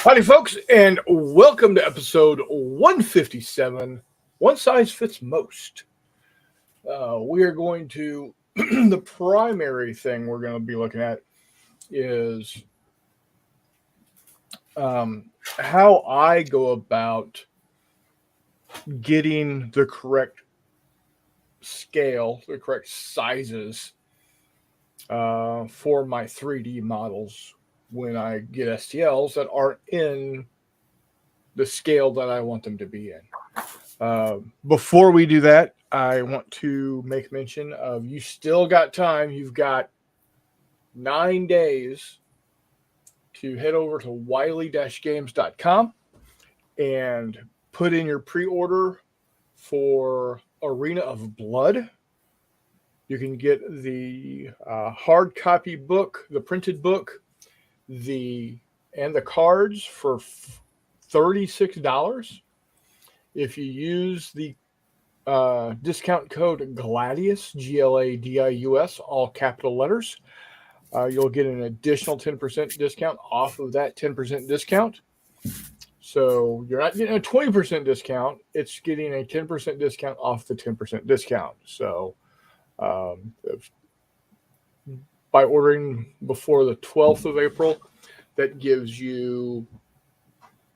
Howdy, folks, and welcome to episode 157. One size fits most. We are going to, the primary thing we're going to be looking at is how I go about getting the correct scale, the correct sizes for my 3D models when I get STLs that aren't in the scale that I want them to be in. Before we do that, I want to make mention of you still got time. You've got 9 days to head over to wiley-games.com and put in your pre-order for Arena of Blood. You can get the hard copy book, the printed book, and the cards for $36. If you use the discount code GLADIUS, GLADIUS, all capital letters, you'll get an additional 10% discount off of that 10% discount. So you're not getting a 20% discount, it's getting a 10% discount off the 10% discount. So by ordering before the 12th of April, that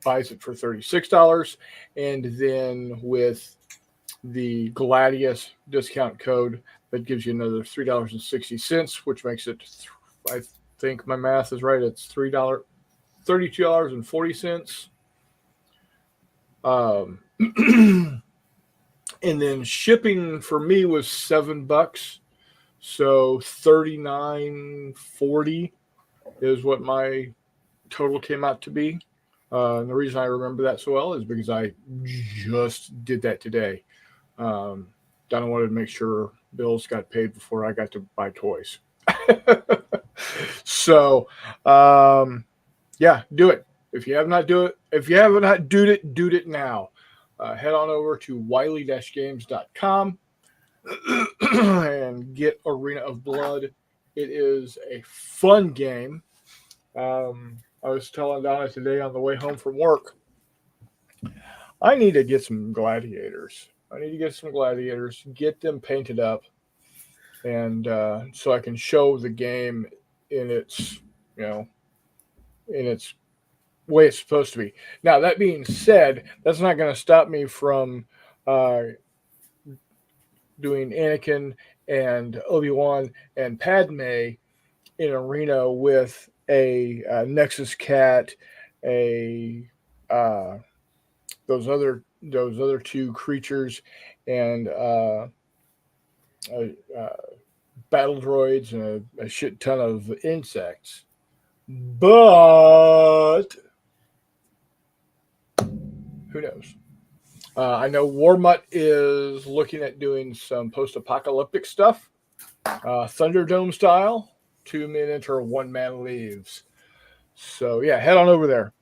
buys it for $36. And then with the Gladius discount code, that gives you another $3.60, which makes it, I think my math is right, it's $32.40. And then shipping for me was $7, so $39.40 is what my total came out to be. And the reason I remember that so well is because I just did that today. Donna wanted to make sure bills got paid before I got to buy toys. So, yeah, do it. If you have not do it now. Head on over to wiley-games.com and get Arena of Blood. It is a fun game. I was telling Donna today on the way home from work, I need to get some gladiators. Get them painted up, and so I can show the game in its, in its way it's supposed to be. Now, that being said, that's not going to stop me from doing Anakin and Obi-Wan and Padme in Arena with a Nexus Cat, those other two creatures, and battle droids and a shit ton of insects. But who knows? I know Warmutt is looking at doing some post-apocalyptic stuff, Thunderdome style. 2 men enter, 1 man leaves. So yeah, head on over there.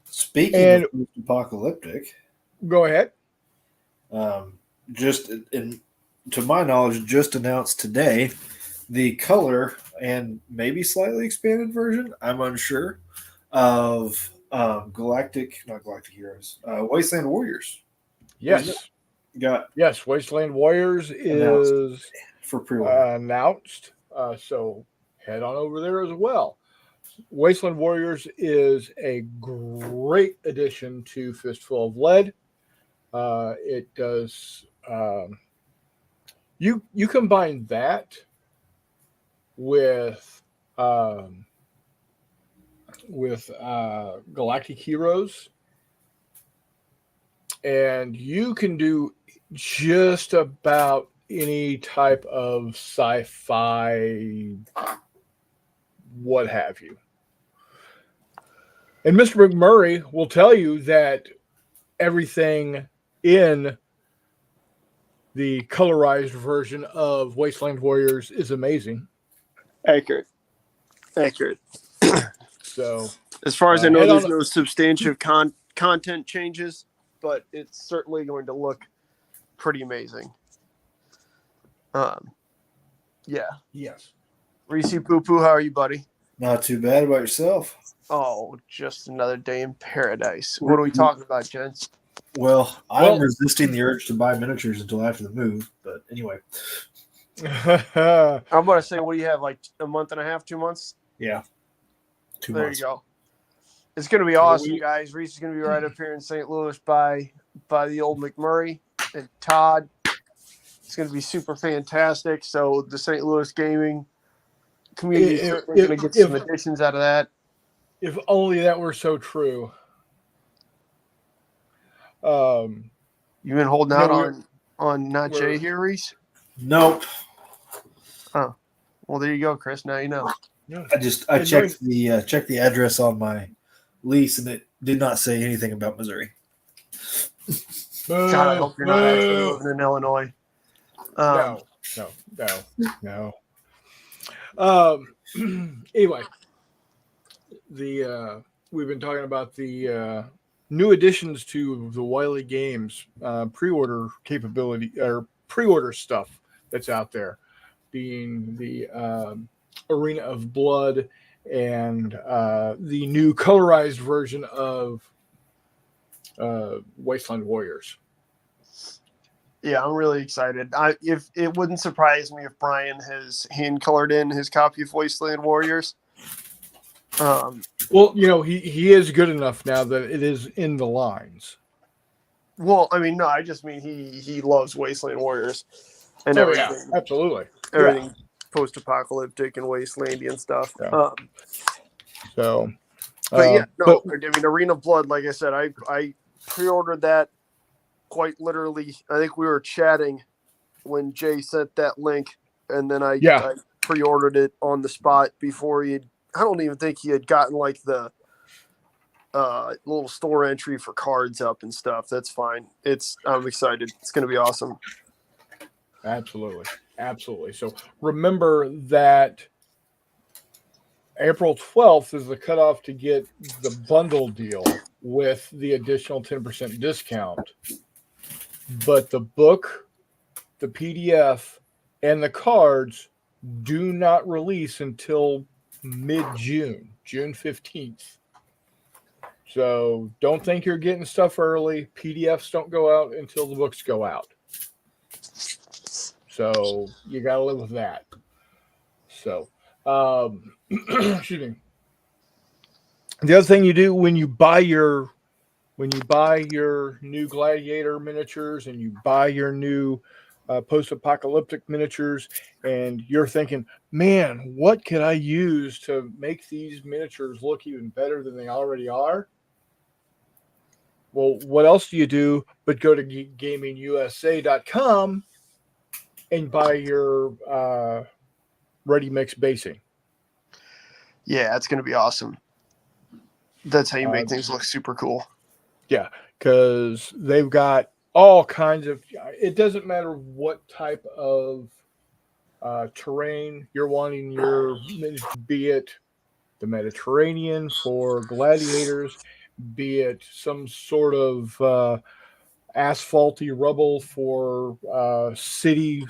Speaking of post-apocalyptic, go ahead. To my knowledge, just announced today the color and maybe slightly expanded version, I'm unsure, of not Galactic Heroes, Wasteland Warriors. Yes. Wasteland Warriors is for pre-order announced. So head on over there as well. Wasteland Warriors is a great addition to Fistful of Lead. It does. You combine that with Galactic Heroes, and you can do just about any type of sci-fi, what have you. And Mr. McMurray will tell you that everything in the colorized version of Wasteland Warriors is amazing. Accurate. So, as far as I know, there's no substantive content changes, but it's certainly going to look pretty amazing. Yeah. Yes. Reese Poo Poo, how are you, buddy? Not too bad. About yourself? Oh, just another day in paradise. What are we talking about, gents? Well, I'm Well- resisting the urge to buy miniatures until after the move. But anyway, I'm going to say, what do you have, like a month and a half, 2 months? yeah, 2 There months. you go. It's going to be awesome, guys. Reese is going to be right up here in St. Louis by the old McMurray and Todd. It's going to be super fantastic. So the St. Louis gaming community is certainly going to get some additions out of that. If only that were so true. You've been holding out on not we're- Jay here, Reese? Nope. Oh, well, there you go, Chris. Now you know. I checked the address on my lease, and it did not say anything about Missouri. God, I hope you're not actually living in Illinois. No. Anyway, we've been talking about the new additions to the Wiley Games pre-order capability or pre-order stuff that's out there, being the Arena of Blood and the new colorized version of Wasteland Warriors. Yeah, I'm really excited. If it wouldn't surprise me if Brian has hand colored in his copy of Wasteland Warriors. Well, he is good enough now that it is in the lines. Well, I mean, no, I just mean he loves Wasteland Warriors and everything. Yeah, absolutely. Everything post-apocalyptic and wastelandian stuff. Yeah. But I mean, Arena of Blood, like I said, I pre-ordered that quite literally. I think we were chatting when Jay sent that link, and then I pre-ordered it on the spot before I don't even think he had gotten like the little store entry for cards up and stuff. That's fine. I'm excited. It's going to be awesome. Absolutely. So remember that April 12th is the cutoff to get the bundle deal with the additional 10% discount. But the book, the PDF, and the cards do not release until mid-June, June 15th. So don't think you're getting stuff early. PDFs don't go out until the books go out. So you got to live with that. So, excuse me. The other thing you do when you buy your new Gladiator miniatures and you buy your new post-apocalyptic miniatures, and you're thinking, man, what could I use to make these miniatures look even better than they already are? Well, what else do you do but go to gamingusa.com and buy your ready mix basing? Yeah, it's going to be awesome. That's how you make things look super cool. Yeah, because they've got all kinds of. It doesn't matter what type of terrain you're wanting your miniature, be it the Mediterranean for gladiators, be it some sort of asphalty rubble for city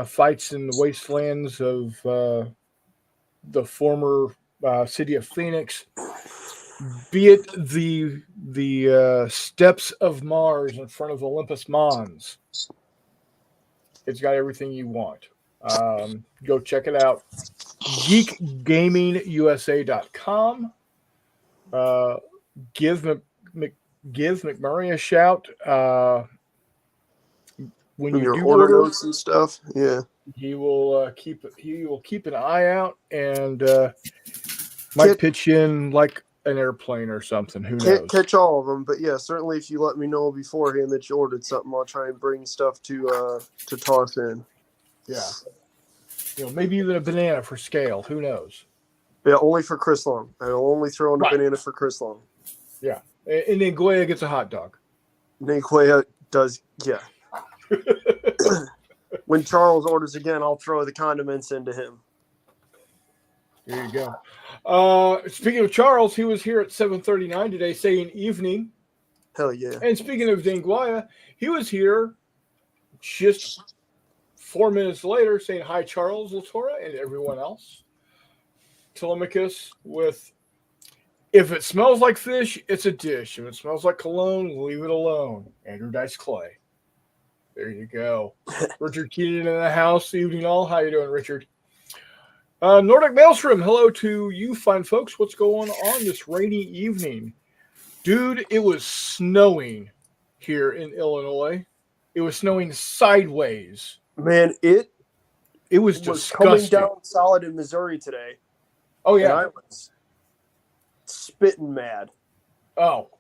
fights in the wastelands of the former city of Phoenix, be it the steps of Mars in front of Olympus Mons. It's got everything you want. Go check it out. GeekGamingUSA.com. Give McMurray a shout. When you do order notes and stuff, yeah, he will keep an eye out and might pitch in like an airplane or something. Who knows? Can't catch all of them, but yeah, certainly if you let me know beforehand that you ordered something, I'll try and bring stuff to toss in. Yeah, maybe even a banana for scale. Who knows? Yeah, only for Chris Long. I'll only throw in a banana for Chris Long. Yeah, and then Goya gets a hot dog. Goya does, yeah. When Charles orders again, I'll throw the condiments into him. There you go. Speaking of Charles, he was here at 7:39 today saying evening. Hell yeah. And speaking of Dinguaya, he was here just 4 minutes later saying hi, Charles, Latora, and everyone else. Telemachus with If it smells like fish, it's a dish. If it smells like cologne, leave it alone. Andrew Dice Clay. There you go. Richard Keenan in the house, evening all. How you doing, Richard? Nordic Maelstrom, hello to you fine folks. What's going on this rainy evening? Dude, it was snowing here in Illinois. It was snowing sideways. Man, it was coming disgusting. down solid in Missouri today. Oh, yeah. And I was spitting mad. Oh,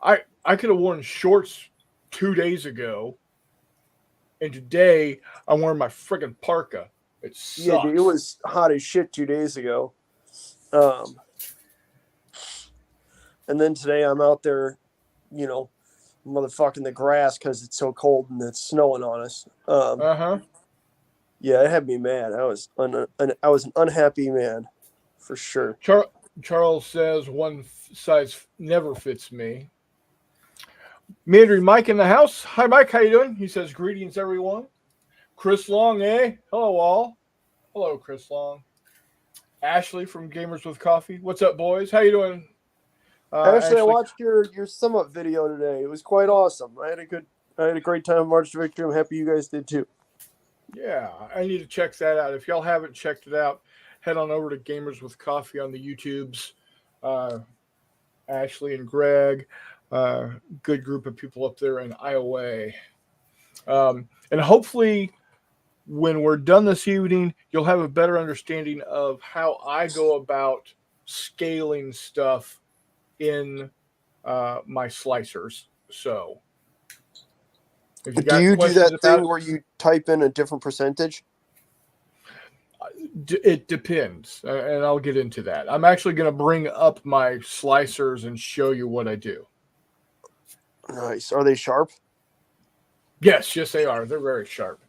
I could have worn shorts 2 days ago, and today I'm wearing my friggin' parka. It sucks. Yeah, dude, it was hot as shit 2 days ago. And then today I'm out there, motherfucking the grass because it's so cold and it's snowing on us. Yeah, it had me mad. I was an unhappy man, for sure. Charles says one size never fits me. Meandering Mike in the house. Hi, Mike. How you doing? He says, greetings, everyone. Chris Long, eh? Hello, all. Hello, Chris Long. Ashley from Gamers with Coffee. What's up, boys? How you doing? Ashley, I watched your sum up video today. It was quite awesome. I had a great time in March to Victory. I'm happy you guys did too. Yeah, I need to check that out. If y'all haven't checked it out, head on over to Gamers with Coffee on the YouTubes. Ashley and Greg, good group of people up there in Iowa. And hopefully when we're done this evening, you'll have a better understanding of how I go about scaling stuff in my slicers. So do you do that thing where you type in a different percentage? It depends, and I'll get into that. I'm actually going to bring up my slicers and show you what I do. Nice. Are they sharp? Yes, they are. They're very sharp.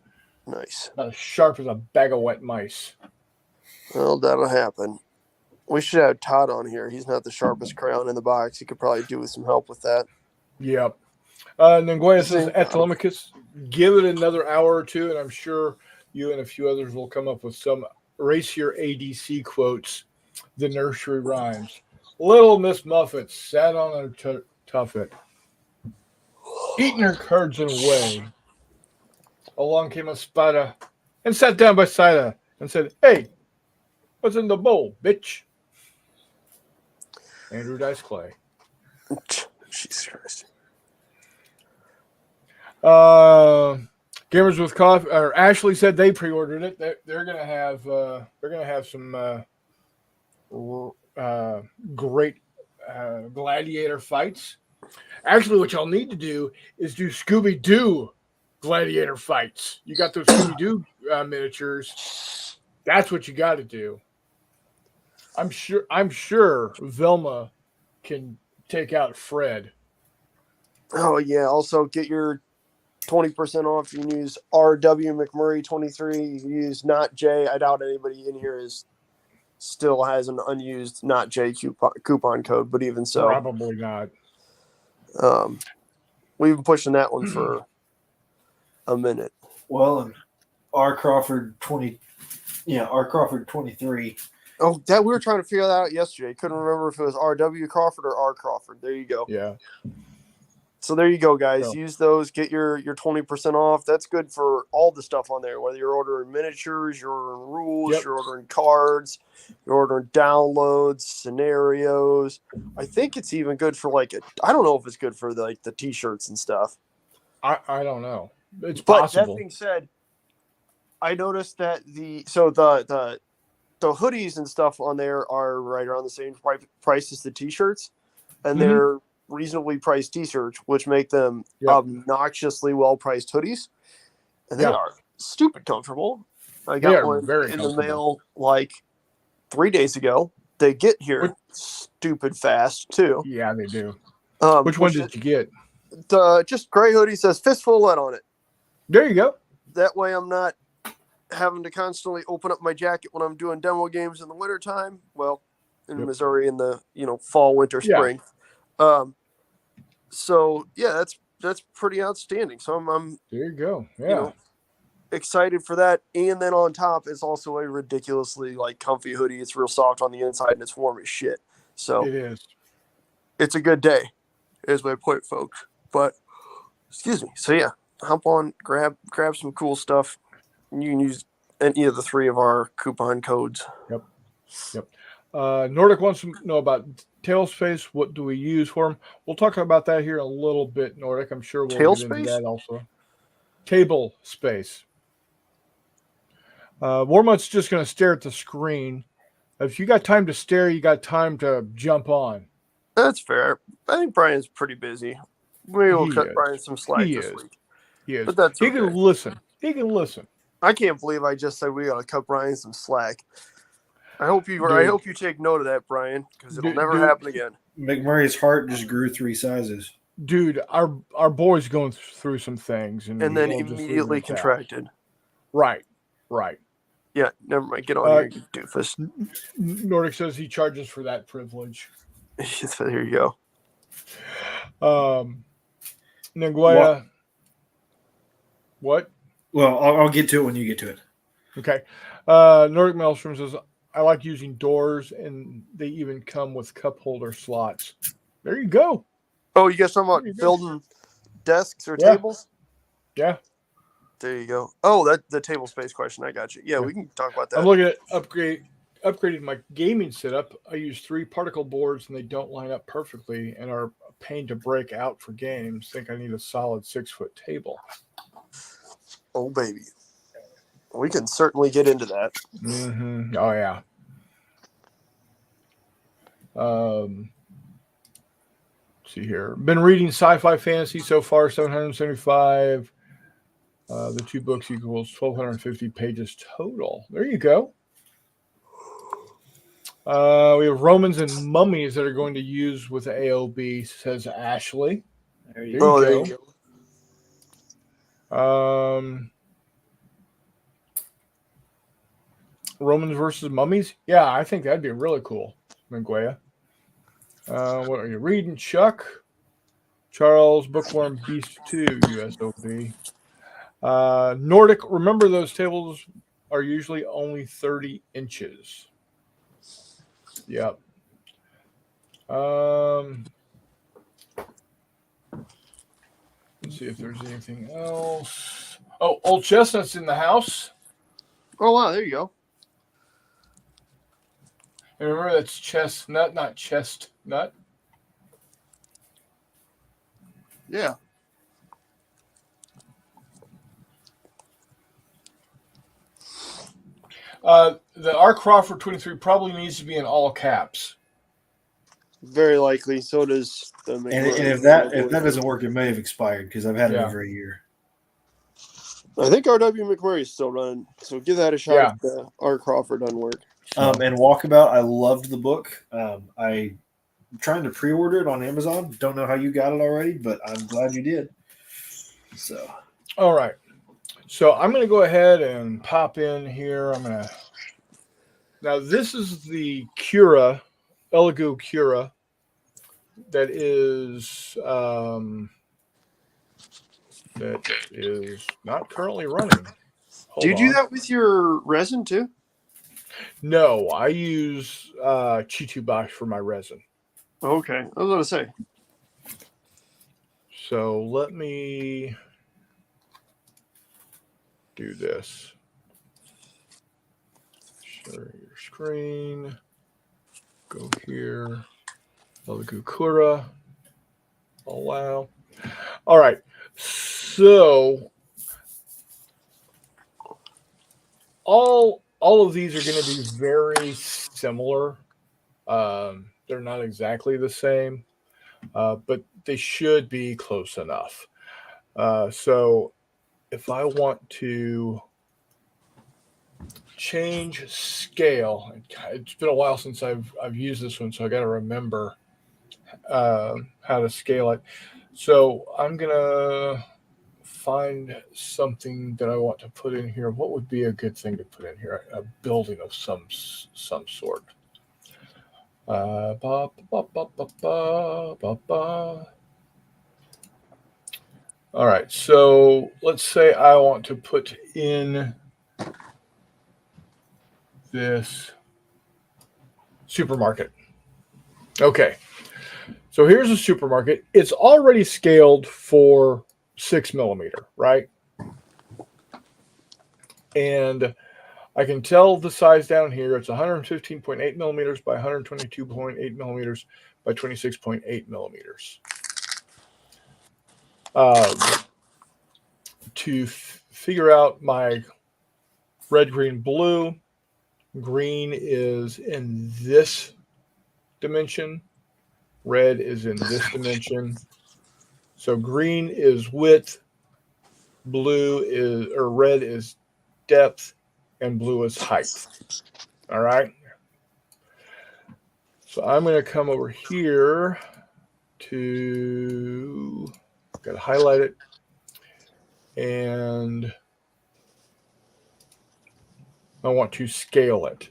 Nice. Not as sharp as a bag of wet mice. Well, that'll happen. We should have Todd on here. He's not the sharpest crayon in the box. He could probably do with some help with that. Yep. And then Goya says, at Telemachus, give it another hour or two, and I'm sure you and a few others will come up with some racier ADC quotes, the nursery rhymes. Little Miss Muffet sat on her tuffet, eating her curds and whey. Along came a spider and sat down beside her and said, hey, what's in the bowl, bitch? Andrew Dice Clay. Jesus Christ. Gamers with Coffee, or Ashley said they pre-ordered it. They're gonna have some great gladiator fights. Actually, what y'all need to do is do Scooby-Doo gladiator fights. You got those Scooby-Doo miniatures. That's what you got to do. I'm sure Velma can take out Fred. Oh yeah. Also, get your 20% off. You can use RW McMurray 23. You can use Not J. I doubt anybody in here still has an unused Not J coupon code, but even so, probably not. We've been pushing that one for a minute. Well, and R Crawford 23. Oh, that we were trying to figure that out yesterday. Couldn't remember if it was RW Crawford or R Crawford. There you go. Yeah. So there you go, guys. Oh. Use those. Get your 20% off. That's good for all the stuff on there. Whether you're ordering miniatures, you're ordering rules, you're ordering cards, you're ordering downloads, scenarios. I think it's even good for I don't know if it's good for the t-shirts and stuff. I don't know. It's but possible. That being said, I noticed that the hoodies and stuff on there are right around the same price as the t-shirts, and they're reasonably priced t-shirts, which make them obnoxiously well-priced hoodies, and they are stupid comfortable. I got one in the mail 3 days ago. They get here stupid fast too. Yeah, they do. Which one did you get? Just gray hoodie, says Fistful of Lead on it. There you go. That way I'm not having to constantly open up my jacket when I'm doing demo games in the wintertime. Well, in Missouri in the fall, winter, spring. So yeah, that's pretty outstanding. So I'm there you go. Yeah. Excited for that. And then on top, it's also a ridiculously comfy hoodie. It's real soft on the inside and it's warm as shit. So It is. it's a good day, is my point, folks. But excuse me. So yeah, hop on, grab some cool stuff. You can use any of the 3 of our coupon codes. Yep. Nordic wants to know about tail space. What do we use for them? We'll talk about that here in a little bit, Nordic. I'm sure we'll Tail get into space? that also. Table space. Warmut's just going to stare at the screen. If you got time to stare, you got time to jump on. That's fair. I think Brian's pretty busy. Maybe we'll He cut is. Brian some slack He this is. week. He is. But that's He okay. can listen. He can listen. I can't believe I just said we gotta cut Brian some slack. I hope you take note of that, Brian, because it'll never happen again. McMurray's heart just grew 3 sizes. Dude, our boy's going through some things, and then we'll just leave immediately it at that. contracted. Right. Yeah, never mind. Get on here, you doofus. Nordic says he charges for that privilege. There you go. Nanguaya. What? Well, I'll get to it when you get to it. Okay. Nordic Maelstrom says, I like using doors, and they even come with cup holder slots. There you go. Oh, you guys talking about building desks or tables? Yeah. There you go. Oh, that the table space question. I got you. Yeah, we can talk about that. I'm looking at upgrading my gaming setup. I use 3 particle boards, and they don't line up perfectly and are a pain to break out for games. Think I need a solid 6-foot table. Oh, baby. We can certainly get into that. Mm-hmm. Oh, yeah. Let's see here. Been reading sci-fi fantasy so far, 775. The 2 books equals 1,250 pages total. There you go. We have Romans and mummies that are going to use with AOB, says Ashley. There you go. There you go. Romans versus mummies? Yeah, I think that'd be really cool, Minguea. What are you reading, Chuck? Charles, Bookworm, Beast 2, USOB. Nordic, remember those tables are usually only 30 inches. Yep. Let's see if there's anything else. Oh, Old Chestnut's in the house. Oh, wow. There you go. And remember, that's chestnut, not chestnut. Yeah. The R. Crawford 23 probably needs to be in all caps. Very likely. So does the and if that doesn't work, it may have expired because I've had it over a year. I think R.W. McMurray is still running, so give that a shot if the R. Crawford doesn't work. And Walkabout, I loved the book. I'm trying to pre-order it on Amazon. Don't know how you got it already, but I'm glad you did. So, all right. So I'm going to go ahead and pop in here. Now this is the Cura, Elegoo Cura, that is not currently running. Do you do that with your resin too? No, I use Chitubox for my resin. Okay, I was going to say. So let me do this. Share your screen. Go here. Elegoo Cura. Allow. All right. So all of these are going to be very similar. They're not exactly the same, but they should be close enough. So if I want to change scale, it's been a while since I've used this one, so I got to remember how to scale it. So I'm gonna find something that I want to put in here. What would be a good thing to put in here? A building of some sort. All right, so let's say I want to put in this supermarket. Okay. So here's a supermarket. It's already scaled for 6mm, right? And I can tell the size down here. It's 115.8 millimeters by 122.8 millimeters by 26.8 millimeters. To figure out my red, green, blue, green is in this dimension. Red is in this dimension. So green is width, red is depth, and blue is height. All right. So I'm going to come over here to, got to highlight it, and I want to scale it.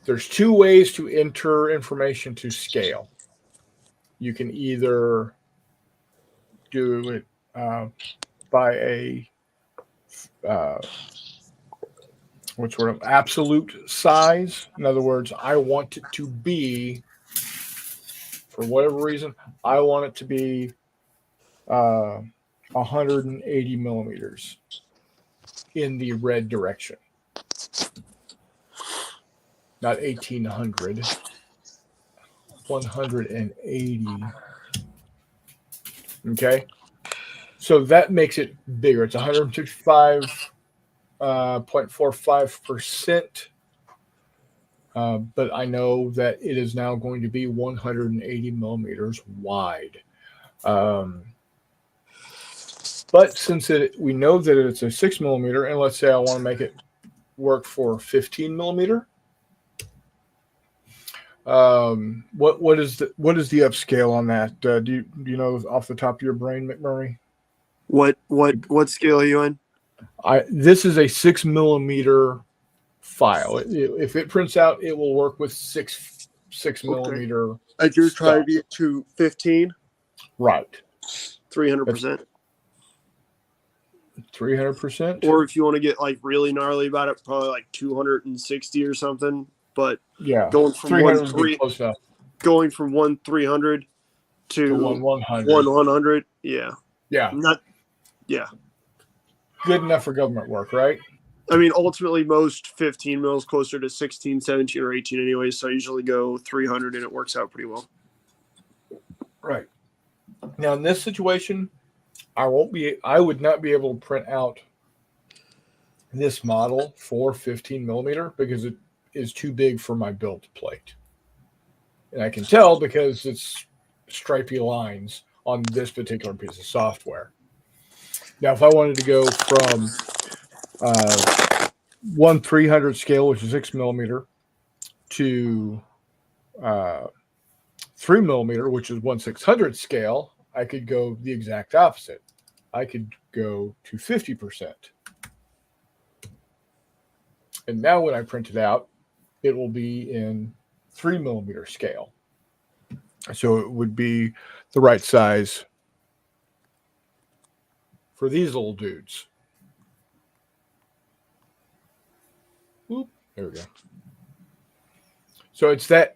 There's two ways to enter information to scale. You can either do it by a what sort of absolute size. In other words, I want it to be, for whatever reason, I want it to be 180 millimeters in the red direction. Not 1800, 180. Okay. So that makes it bigger. It's 155.45%. But I know that it is now going to be 180 millimeters wide. But since we know that it's a 6mm, and let's say I want to make it work for 15mm, what is the upscale on that? Do you know off the top of your brain, McMurray? What scale are you in? This is a 6mm file. If it prints out, it will work with 6mm. And you're trying to get to 15? Right. 300%. 300%. Or if you want to get like really gnarly about it, probably like 260 or something. But yeah, going from 300 would be close enough. Going from 1/300 to 1/100. Yeah. Yeah. Yeah. Good enough for government work, right? I mean, ultimately, most 15 mils closer to 16, 17, or 18 anyway. So I usually go 300 and it works out pretty well. Right. Now, in this situation, I would not be able to print out this model for 15mm because it is too big for my build plate. And I can tell because it's stripy lines on this particular piece of software. Now, if I wanted to go from 1/300 scale, which is 6mm, to 3mm, which is 1/600 scale, I could go the exact opposite. I could go to 50%. And now when I print it out, it will be in 3mm scale. So it would be the right size for these little dudes. Oop, there we go. So it's like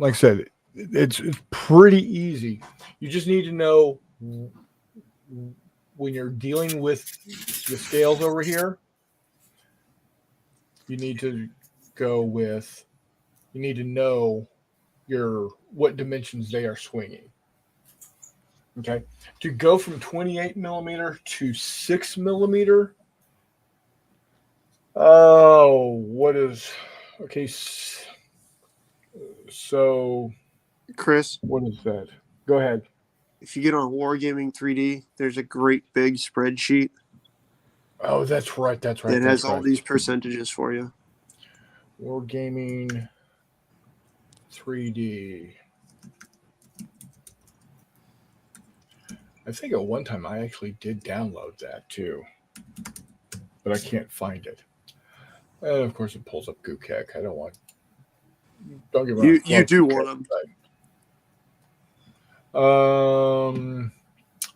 I said, it's pretty easy. You just need to know when you're dealing with the scales over here, you need to know what dimensions they are swinging. Okay. To go from 28mm to 6mm. Okay. So, Chris, what is that? Go ahead. If you get on Wargaming 3D, there's a great big spreadsheet. Oh, that's right. It has all these percentages for you. Wargaming 3D. I think at one time I actually did download that too, but I can't find it. And of course, it pulls up Gookek. Don't get me wrong. You do want them.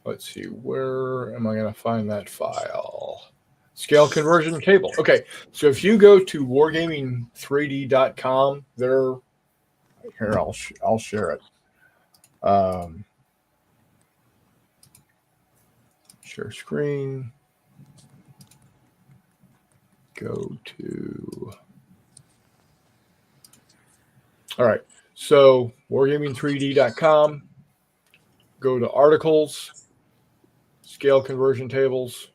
Let's see. Where am I going to find that file? Scale conversion table. Okay, so if you go to wargaming3d.com, Here, I'll share it. Share screen. Go to. All right. So wargaming3d.com. Go to articles, scale conversion tables.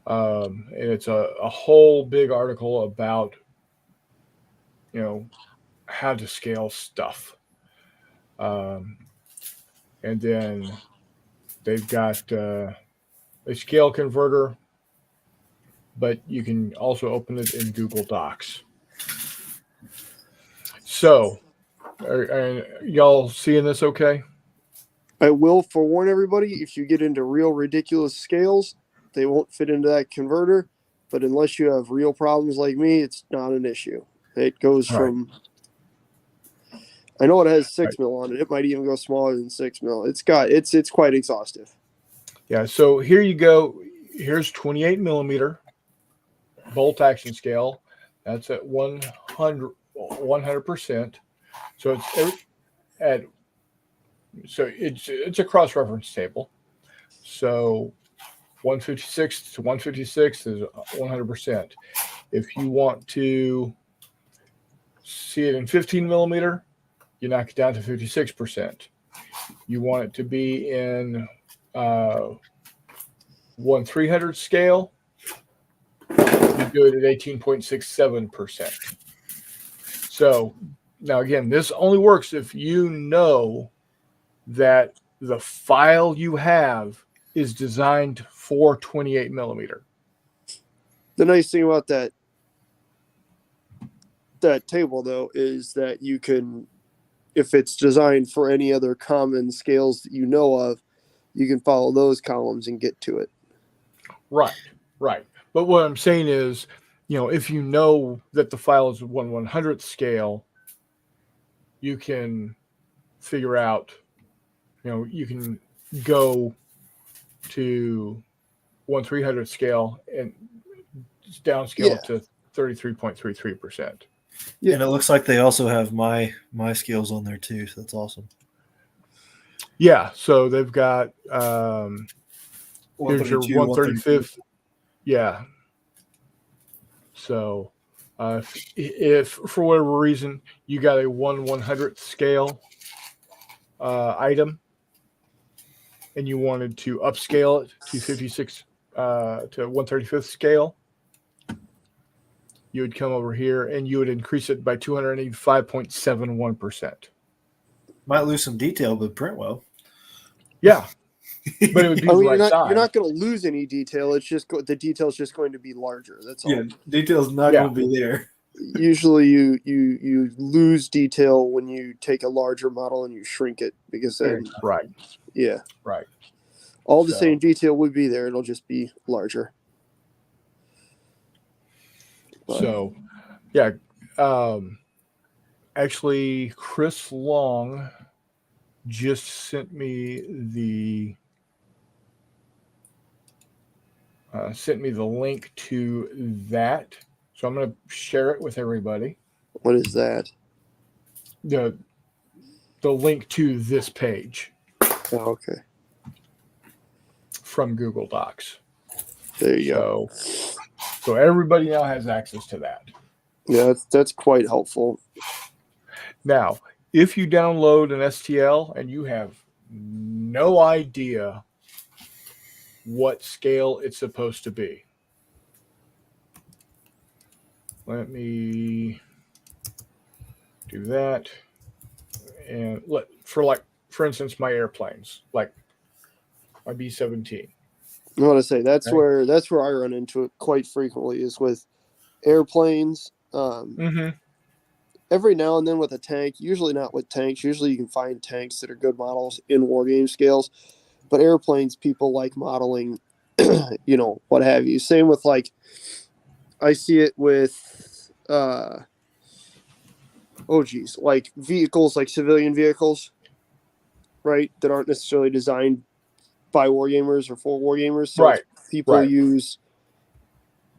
And it's a whole big article about, how to scale stuff. And then they've got a scale converter, but you can also open it in Google Docs. So, are y'all seeing this okay? I will forewarn everybody, if you get into real ridiculous scales, they won't fit into that converter. But unless you have real problems like me, it's not an issue. It goes from, I know it has 6 mil on it. It might even go smaller than 6 mil. It's quite exhaustive. Yeah. So here you go. Here's 28 millimeter bolt action scale. That's at 100%. So it's a cross reference table. So 156 to 156 is 100%. If you want to see it in 15 millimeter, you knock it down to 56%. You want it to be in 1/300 scale, you do it at 18.67%. So now again, this only works if you know that the file you have is designed for 28 millimeter. The nice thing about that table, though, is that you can, if it's designed for any other common scales that you know of, you can follow those columns and get to it. Right. But what I'm saying is, if you know that the file is 1/100th scale, you can figure out, you can go to 1/300th scale and downscale it to 33.33%. Yeah, and it looks like they also have my scales on there too, so that's awesome. Yeah, so they've got here's your 1/35th. Yeah. So if for whatever reason you got a 1/100th scale item and you wanted to upscale it to 56 to 1/35th scale, you would come over here and you would increase it by 285.71%. Might lose some detail, but print well. Yeah, but it would be the right size. You're not going to lose any detail. It's just the detail's just going to be larger. That's all. Yeah, detail's not going to be there. Usually, you lose detail when you take a larger model and you shrink it because then right. Yeah. All the same detail would be there. It'll just be larger. But. So, yeah. Actually, Chris Long just sent me the link to that. So I'm going to share it with everybody. What is that? The link to this page. Oh, okay. From Google Docs. There you go. So everybody now has access to that. Yeah, that's quite helpful. Now, if you download an STL and you have no idea what scale it's supposed to be, let me do that. And for instance, my airplanes, like my B-17. I want to say that's where I run into it quite frequently is with airplanes. Every now and then with a tank, usually not with tanks. Usually you can find tanks that are good models in wargame scales, but airplanes, people like modeling, what have you. Same with I see it with, like vehicles, like civilian vehicles, right? That aren't necessarily designed by wargamers or for wargamers. So people use,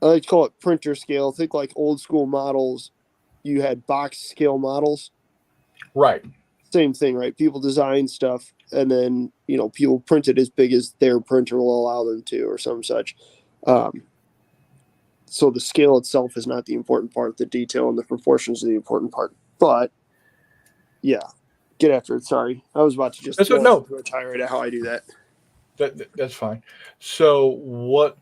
I like to call it printer scale. Think like old school models you had box scale models. Right. Same thing, right? People design stuff, and then people print it as big as their printer will allow them to, or some such. So the scale itself is not the important part. The detail and the proportions are the important part. But yeah, get after it. Sorry, I was about to just no a tirade at how I do that. That's fine. So what?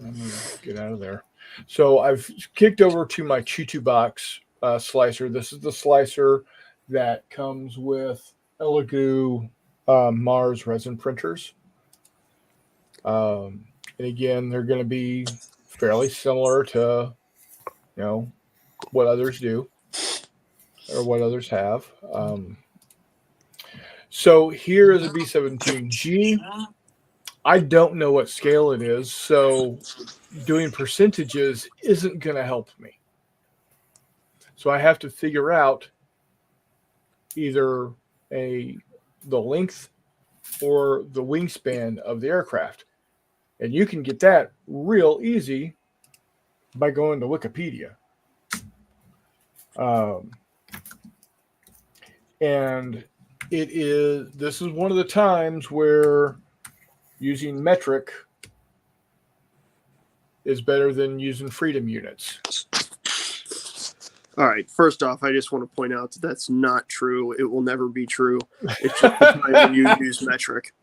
Let me get out of there. So I've kicked over to my Choo box slicer. This is the slicer that comes with Elegoo Mars resin printers. And again, they're going to be fairly similar to, what others do or what others have. So here is a B17G. I don't know what scale it is, so doing percentages isn't going to help me. So I have to figure out either the length or the wingspan of the aircraft. And you can get that real easy by going to Wikipedia. And this is one of the times where using metric is better than using freedom units. All right. First off, I just want to point out that that's not true. It will never be true. It's just the time when you use metric.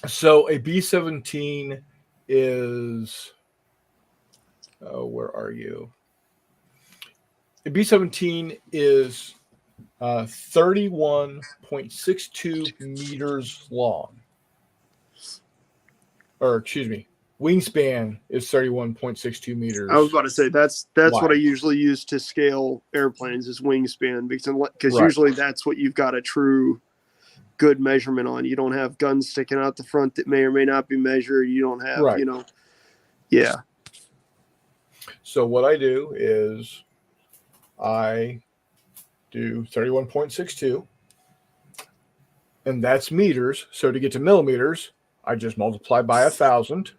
So a B-17 is, where are you? A B-17 is 31.62 meters long. Or excuse me, wingspan is 31.62 meters. I was about to say that's wide. what I usually use to scale airplanes is wingspan because Right. usually that's what you've got a true good measurement on. You don't have guns sticking out the front that may or may not be measured. You don't have, Right. Yeah. So what I do is I do 31.62, and that's meters. So to get to millimeters, I just multiply by 1,000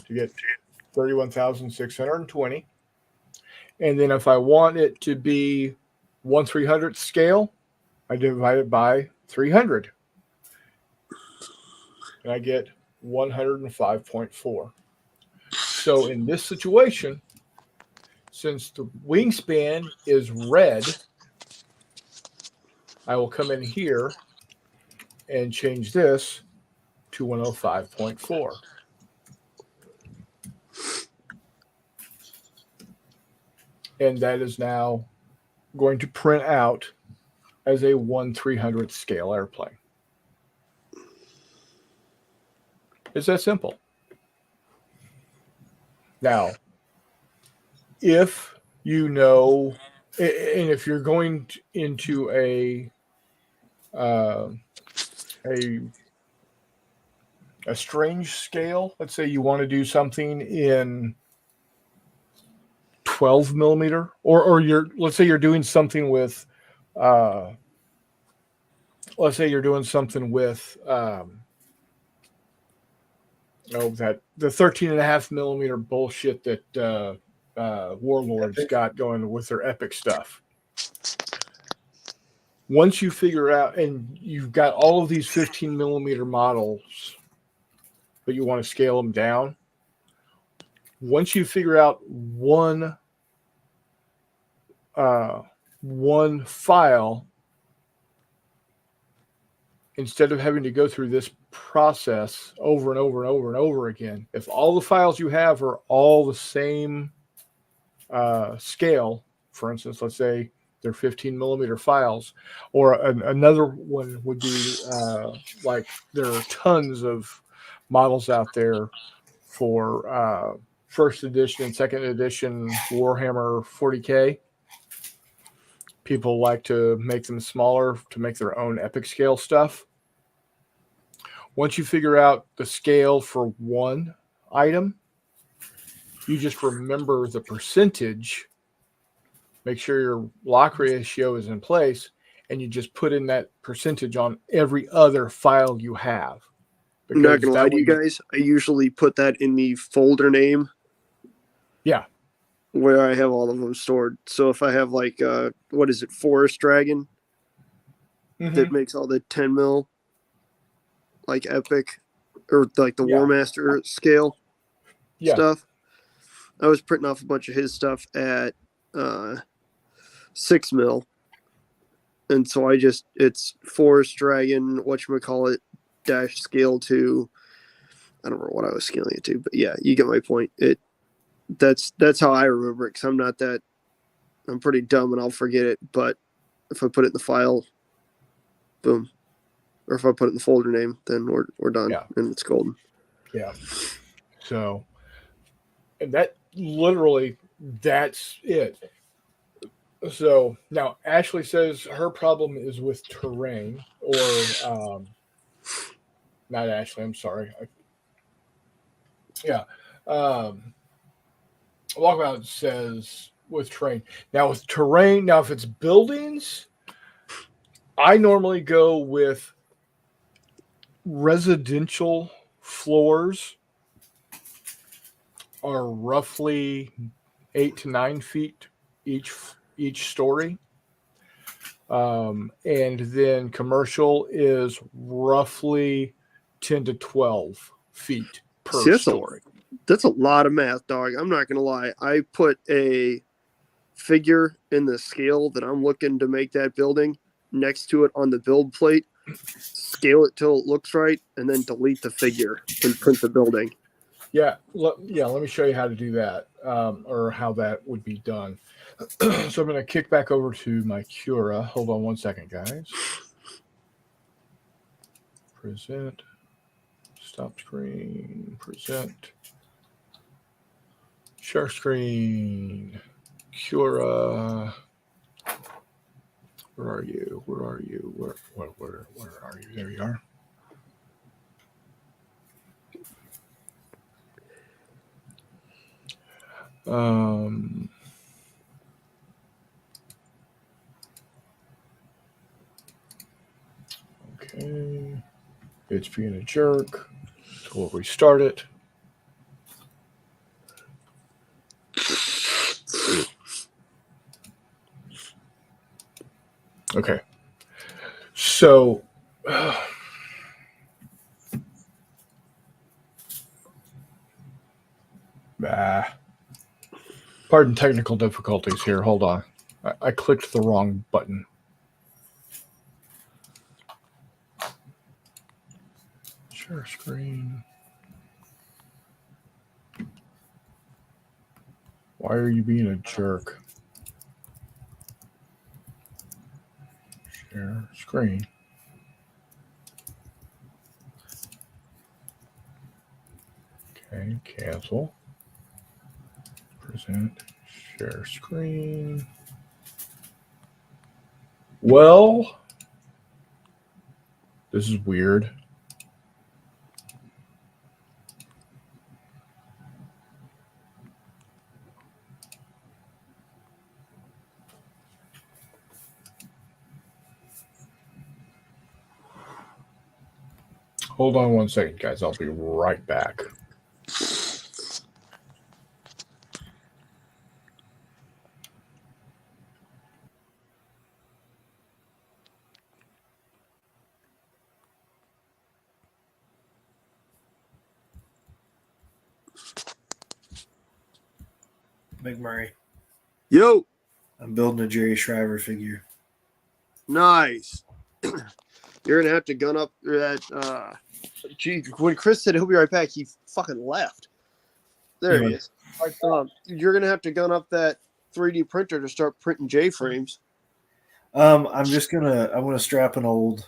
to get 31,620. And then if I want it to be 1/300th scale, I divide it by 300. And I get 105.4. So in this situation, since the wingspan is red, I will come in here and change this to 105.4. And that is now going to print out as a 1/300th scale airplane. It's that simple. Now, if you know, and if you're going into a strange scale, let's say you want to do something in 12 millimeter, or let's say you're doing something with, let's say you're doing something with, that the 13.5 millimeter bullshit that Warlords got going with their epic stuff. Once you figure out, and you've got all of these 15 millimeter models, but you want to scale them down. Once you figure out one file, instead of having to go through this process over and over and over and over again, if all the files you have are all the same scale, for instance, let's say they're 15 millimeter files, or another one would be like there are tons of models out there for first edition and second edition Warhammer 40K. People like to make them smaller to make their own epic scale stuff. Once you figure out the scale for one item, you just remember the percentage, make sure your lock ratio is in place, and you just put in that percentage on every other file you have. I'm not gonna lie to you guys. I usually put that in the folder name. Yeah. Where I have all of them stored. So if I have like what is it, Forest Dragon that makes all the 10 mil like epic or like the War Master scale stuff. I was printing off a bunch of his stuff at 6 mil. And so it's Forest Dragon, whatchamacallit, dash scale to, I don't remember what I was scaling it to, but yeah, you get my point. That's how I remember it, because I'm pretty dumb and I'll forget it, but if I put it in the file, boom. Or if I put it in the folder name, then we're done and it's golden. Yeah. So, and that literally, that's it. So now Ashley says her problem is with terrain, or not Ashley, I'm sorry. Walkabout says with terrain. Now with terrain, if it's buildings, I normally go with residential floors are roughly 8 to 9 feet each story. And then commercial is roughly 10 to 12 feet per story. That's a lot of math, dog. I'm not going to lie. I put a figure in the scale that I'm looking to make that building next to it on the build plate, scale it till it looks right, and then delete the figure and print the building. Yeah, let me show you how to do that, or how that would be done. So I'm going to kick back over to my Cura. Hold on one second, guys. Present. Stop screen. Present. Share screen. Cura. Where are you? Where are you? Where are you? There you are. Okay. It's being a jerk. So we'll restart it. Okay. So pardon technical difficulties here. Hold on. I clicked the wrong button. Share screen. Why are you being a jerk? Share screen. Okay, cancel. Present. Share screen. Well, this is weird. Hold on one second, guys. I'll be right back. McMurray. Yo. I'm building a Jerry Shriver figure. Nice. You're gonna have to gun up that. Gee, when Chris said he'll be right back, he fucking left. There he is. You're gonna have to gun up that 3D printer to start printing J frames. I'm gonna strap an old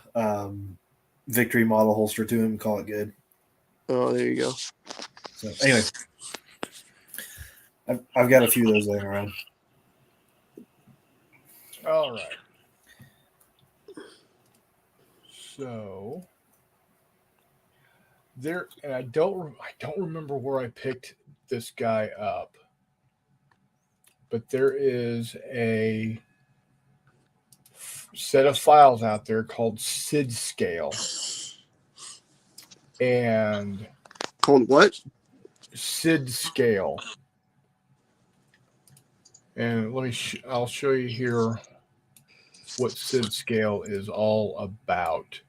Victory model holster to him and call it good. Oh, there you go. So anyway, I've got a few of those laying around. All right. So there, and I don't remember where I picked this guy up, but there is a set of files out there called SID scale. and On what? SID scale. And I'll show you here what SID scale is all about.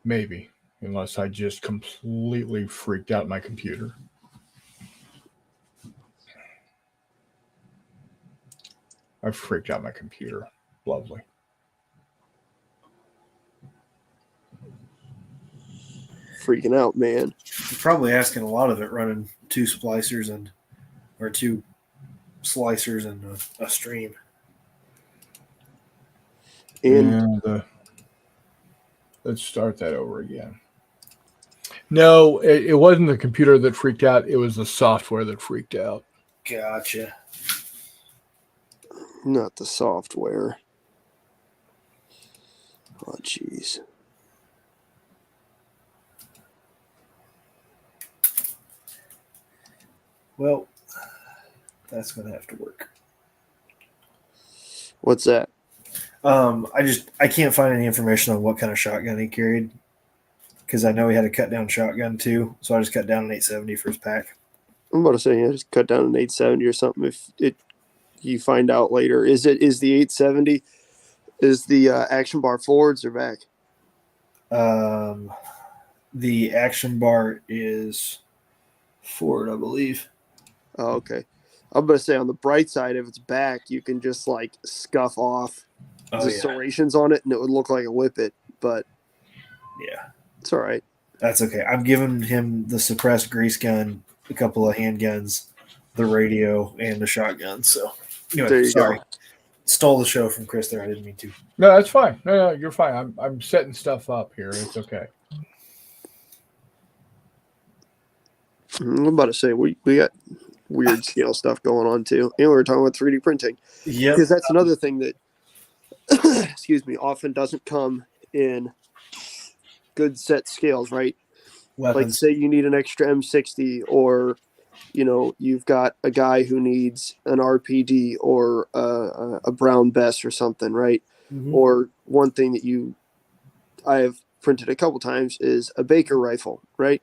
Maybe, unless I just completely freaked out my computer. I freaked out my computer. Lovely. Freaking out, man. You're probably asking a lot of it running 2 splicers or 2 slicers and a stream. And let's start that over again. No, it wasn't the computer that freaked out. It was the software that freaked out. Gotcha. not the software. Oh, jeez. Well, that's going to have to work. What's that? I can't find any information on what kind of shotgun he carried because I know he had a cut down shotgun too. So I just cut down an 870 for his pack. I'm about to say, yeah, just cut down an 870 or something. If you find out later, is the 870 is the action bar forwards or back? The action bar is forward, I believe. Oh, okay. I'm going to say on the bright side, if it's back, you can just like scuff off the serrations on it and it would look like a whippet, but yeah, it's all right. That's okay. I'm giving him the suppressed grease gun, a couple of handguns, the radio, and the shotgun. So anyway, There you go. Stole the show from Chris there. I didn't mean to. No, that's fine. No, you're fine. I'm setting stuff up here. It's okay. I'm about to say we got weird scale stuff going on too, and we were talking about 3D printing. Yeah, because that's another thing that excuse me, often doesn't come in good set scales, right? weapons. Like say you need an extra M60 or you've got a guy who needs an RPD or a Brown Bess or something, right? Mm-hmm. Or one thing that I have printed a couple times is a Baker rifle, right?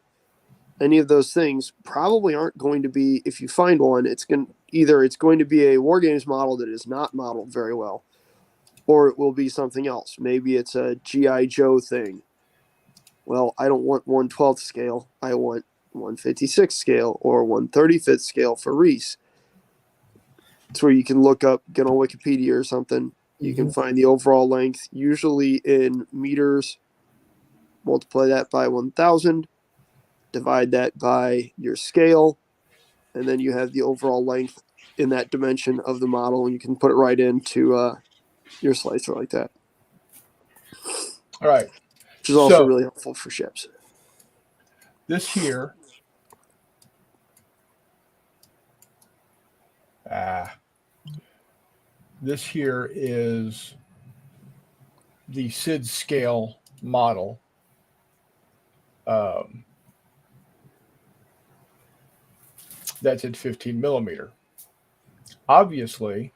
Any of those things probably aren't going to be, if you find one, it's going to be a War Games model that is not modeled very well, or it will be something else. Maybe it's a G.I. Joe thing. Well, I don't want 1/12th scale. I want 1/56 scale or 1/35th scale for Reese. It's where you can look up, get on Wikipedia or something. You can find the overall length, usually in meters. Multiply that by 1,000. Divide that by your scale. And then you have the overall length in that dimension of the model. And you can put it right into your slicer like that. All right. Which is also really helpful for ships. This here. This here is the SID scale model. That's at 15 millimeter. Obviously,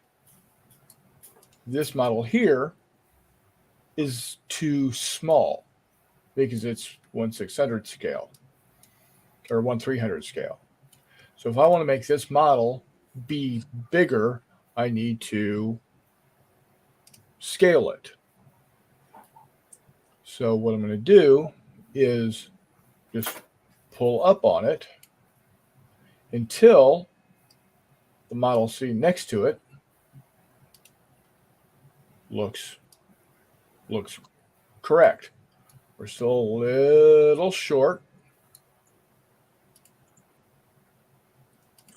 this model here is too small because it's 1/600 scale or 1/300 scale. So if I want to make this model be bigger, I need to scale it. So what I'm going to do is just pull up on it until the Model C next to it looks correct. We're still a little short.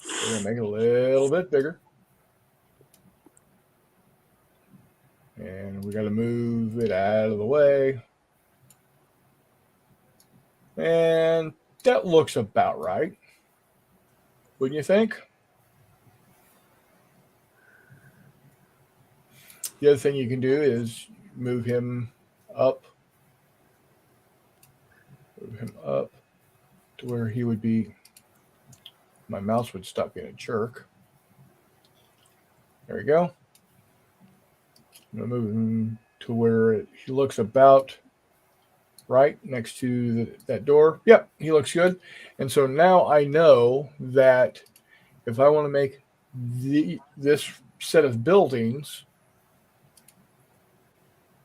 We're going to make it a little bit bigger. And we got to move it out of the way. And that looks about right. Wouldn't you think? The other thing you can do is move him up to where he would be my mouse would stop being a jerk. There we go. I'm going to move him to where he looks about right next to that door. Yep, he looks good. And so now I know that if I want to make this set of buildings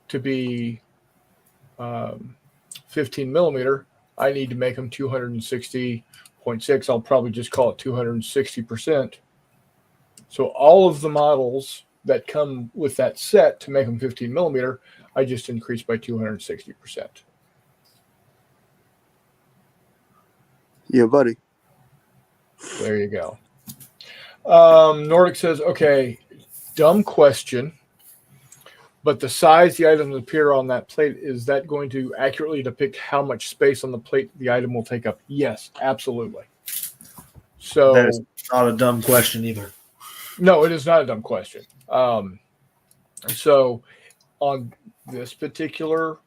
to be 15 millimeter, I need to make them 260.6. I'll probably just call it 260%. So all of the models that come with that set to make them 15 millimeter, I just increased by 260%. Yeah, buddy. There you go. Nordic says, okay, dumb question, but the size the items appear on that plate, is that going to accurately depict how much space on the plate the item will take up? Yes, absolutely. So That is not a dumb question either. No, it is not a dumb question. So on this particular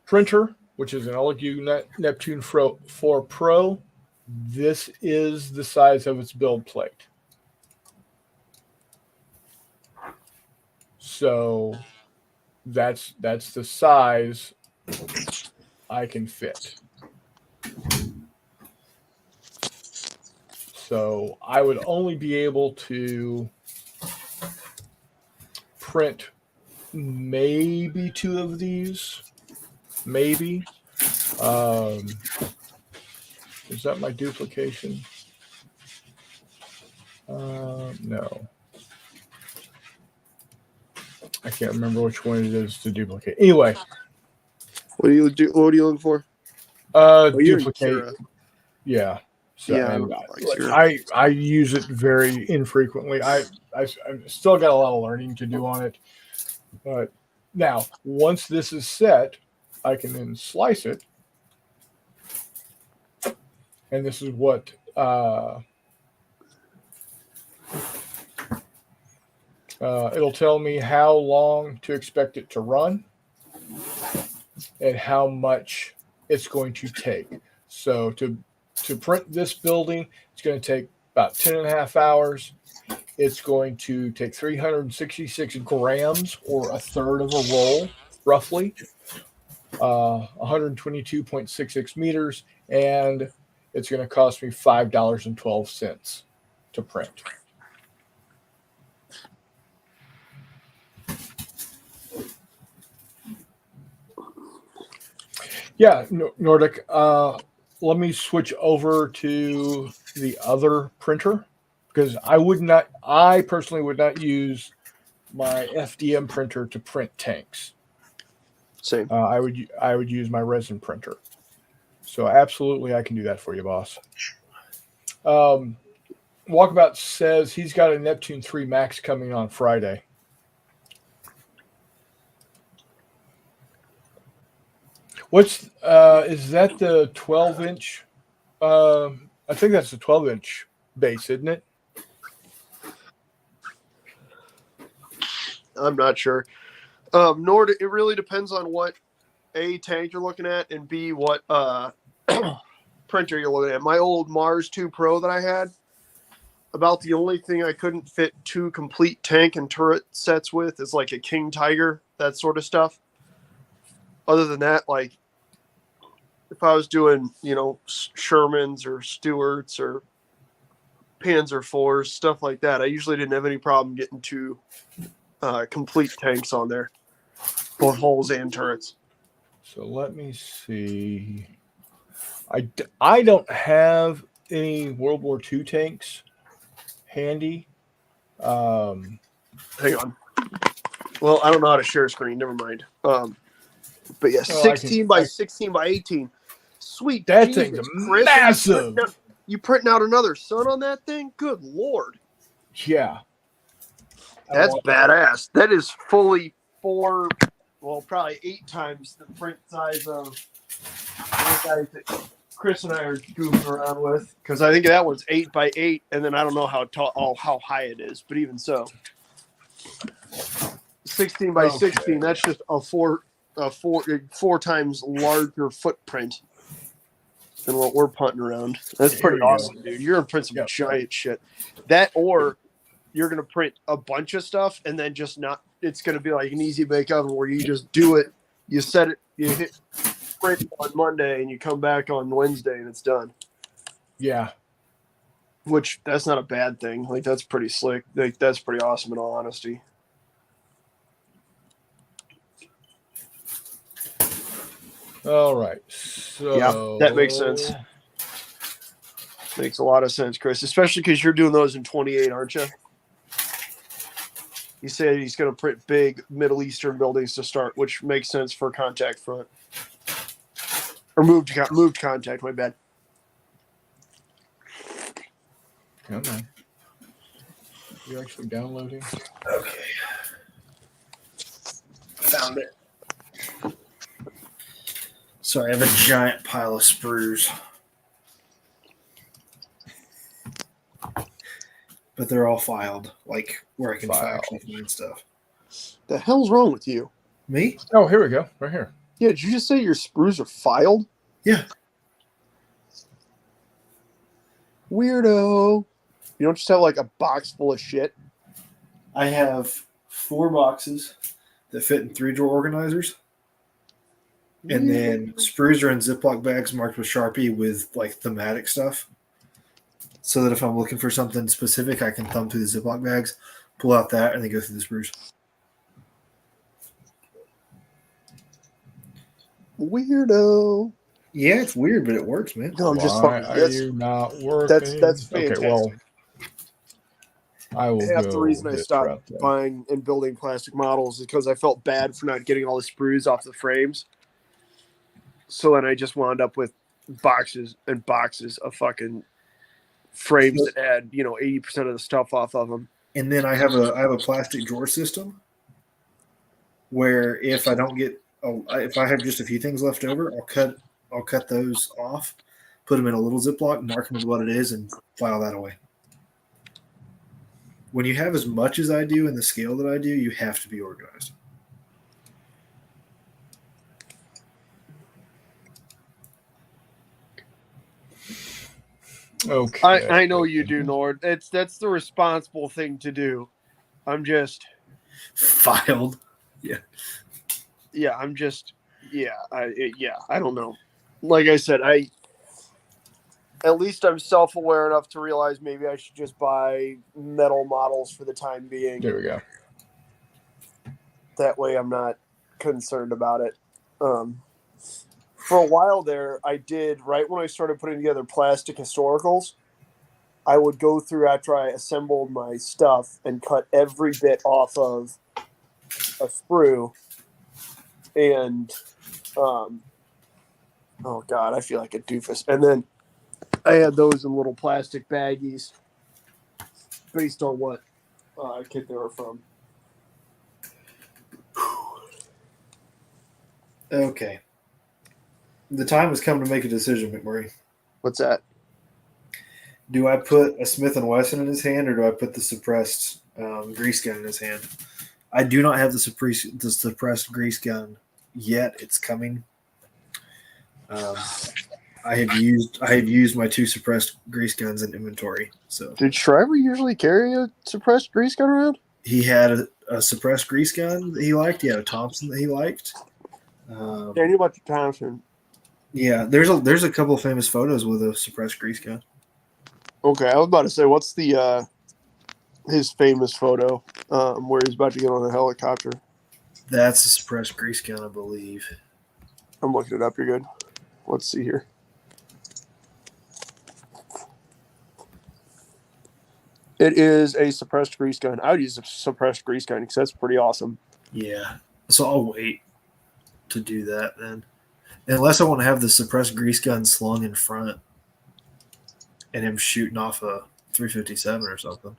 printer, which is an Elegoo Neptune 4 Pro, this is the size of its build plate. So that's the size I can fit. So I would only be able to print maybe 2 of these. Maybe. Is that my duplication? No. I can't remember which one it is to duplicate. Anyway. What are you looking for? Duplicate. Yeah. So, yeah, I use it very infrequently. I've still got a lot of learning to do on it. But now, once this is set, I can then slice it. And this is what it'll tell me how long to expect it to run and how much it's going to take. So to print this building, it's going to take about 10.5 hours. It's going to take 366 grams, or a third of a roll, roughly, 122.66 meters, and it's going to cost me $5.12 to print. Yeah, Nordic. Let me switch over to the other printer, because I personally would not use my FDM printer to print tanks. Same. I would use my resin printer. So absolutely, I can do that for you, boss. Walkabout says he's got a Neptune 3 Max coming on Friday. What's is that the 12-inch? I think that's the 12-inch base, isn't it? I'm not sure. Nor it really depends on what A, tank you're looking at, and B, what printer you're looking at. My old Mars 2 Pro that I had, about the only thing I couldn't fit 2 complete tank and turret sets with is like a King Tiger, that sort of stuff. Other than that, like, if I was doing, Shermans or Stewarts or Panzer IVs, stuff like that, I usually didn't have any problem getting 2 complete tanks on there, both hulls and turrets. So let me see. I don't have any World War II tanks handy. Hang on. Well, I don't know how to share a screen. Never mind. But yeah, 16 by 16 by 18. Sweet. That Jesus, thing's Chris, massive. You printing out another sun on that thing? Good Lord. Yeah. That's badass. That is fully 4, well, probably 8 times the print size of the guys that Chris and I are goofing around with. Because I think that one's 8 by 8, and then I don't know how how high it is, but even so. 16 by 16, that's just a 4 a four times larger footprint than what we're punting around. That's Here pretty we go. awesome, dude. You're gonna print some Yep. giant shit. That or you're gonna print a bunch of stuff and then just not. It's gonna be like an easy bake oven where you just do it. You set it. You hit print on Monday and you come back on Wednesday and it's done. Yeah. Which that's not a bad thing. Like that's pretty slick. Like that's pretty awesome in all honesty. All right. So Yeah, that makes sense. Makes a lot of sense, Chris. Especially because you're doing those in 28, aren't you? He said he's going to print big Middle Eastern buildings to start, which makes sense for contact front. Or moved contact, my bad. Come on. You're actually downloading? Okay. Found it. Sorry, I have a giant pile of sprues. But they're all filed, like where I can actually find stuff. The hell's wrong with you? Me? Oh, here we go. Right here. Yeah, did you just say your sprues are filed? Yeah. Weirdo. You don't just have like a box full of shit? I have 4 boxes that fit in 3-drawer organizers. And then sprues are in Ziploc bags marked with Sharpie with like thematic stuff. So that if I'm looking for something specific, I can thumb through the Ziploc bags, pull out that, and then go through the sprues. Weirdo. Yeah, it's weird, but it works, man. No, I'm just Why fucking. are you not working? That's fantastic. Okay, well, I will Half go the reason I this stopped route then. buying and building plastic models is because I felt bad for not getting all the sprues off the frames. So then I just wound up with boxes and boxes of fucking frames that had 80% of the stuff off of them. And then I have a plastic drawer system where if I don't get if I have just a few things left over, I'll cut those off, put them in a little Ziploc, mark them with what it is, and file that away. When you have as much as I do and the scale that I do, you have to be organized. Okay. I know you do, Nord. That's the responsible thing to do. I'm just filed. Yeah, I'm just I don't know. Like I said, at least I'm self-aware enough to realize maybe I should just buy metal models for the time being. There we go. That way I'm not concerned about it. For a while there, I did, right when I started putting together plastic historicals, I would go through after I assembled my stuff and cut every bit off of a sprue. And, oh God, I feel like a doofus. And then I had those in little plastic baggies based on what kit they were from. Okay. The time has come to make a decision, McMurray. What's that? Do I put a Smith & Wesson in his hand, or do I put the suppressed grease gun in his hand? I do not have the suppressed grease gun yet. It's coming. I have used my 2 suppressed grease guns in inventory. So did Shriver usually carry a suppressed grease gun around? He had a suppressed grease gun that he liked. He had a Thompson that he liked. Yeah, I knew about the Thompson. Yeah, there's a couple of famous photos with a suppressed grease gun. Okay, I was about to say, what's the his famous photo where he's about to get on a helicopter? That's a suppressed grease gun, I believe. I'm looking it up. You're good. Let's see here. It is a suppressed grease gun. I would use a suppressed grease gun because that's pretty awesome. Yeah, so I'll wait to do that then. Unless I want to have the suppressed grease gun slung in front and him shooting off a 357 or something.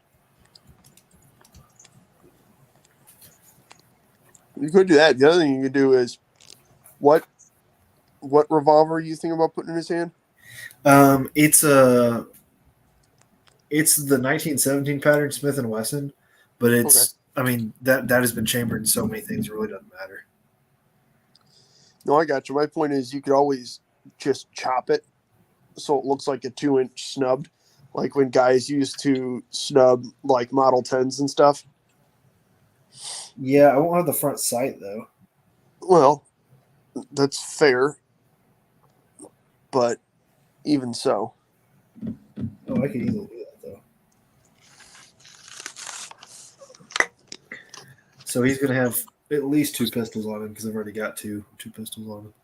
You could do that. The other thing you could do is what revolver are you thinking about putting in his hand? It's the 1917 pattern Smith & Wesson, but it's I mean that has been chambered in so many things it really doesn't matter. No, I got you. My point is, you could always just chop it so it looks like a 2-inch snubbed, like when guys used to snub like Model 10s and stuff. Yeah, I won't have the front sight though. Well, that's fair, but even so. Oh, I could easily do that though. So he's gonna have at least 2 pistols on him because I've already got two pistols on him.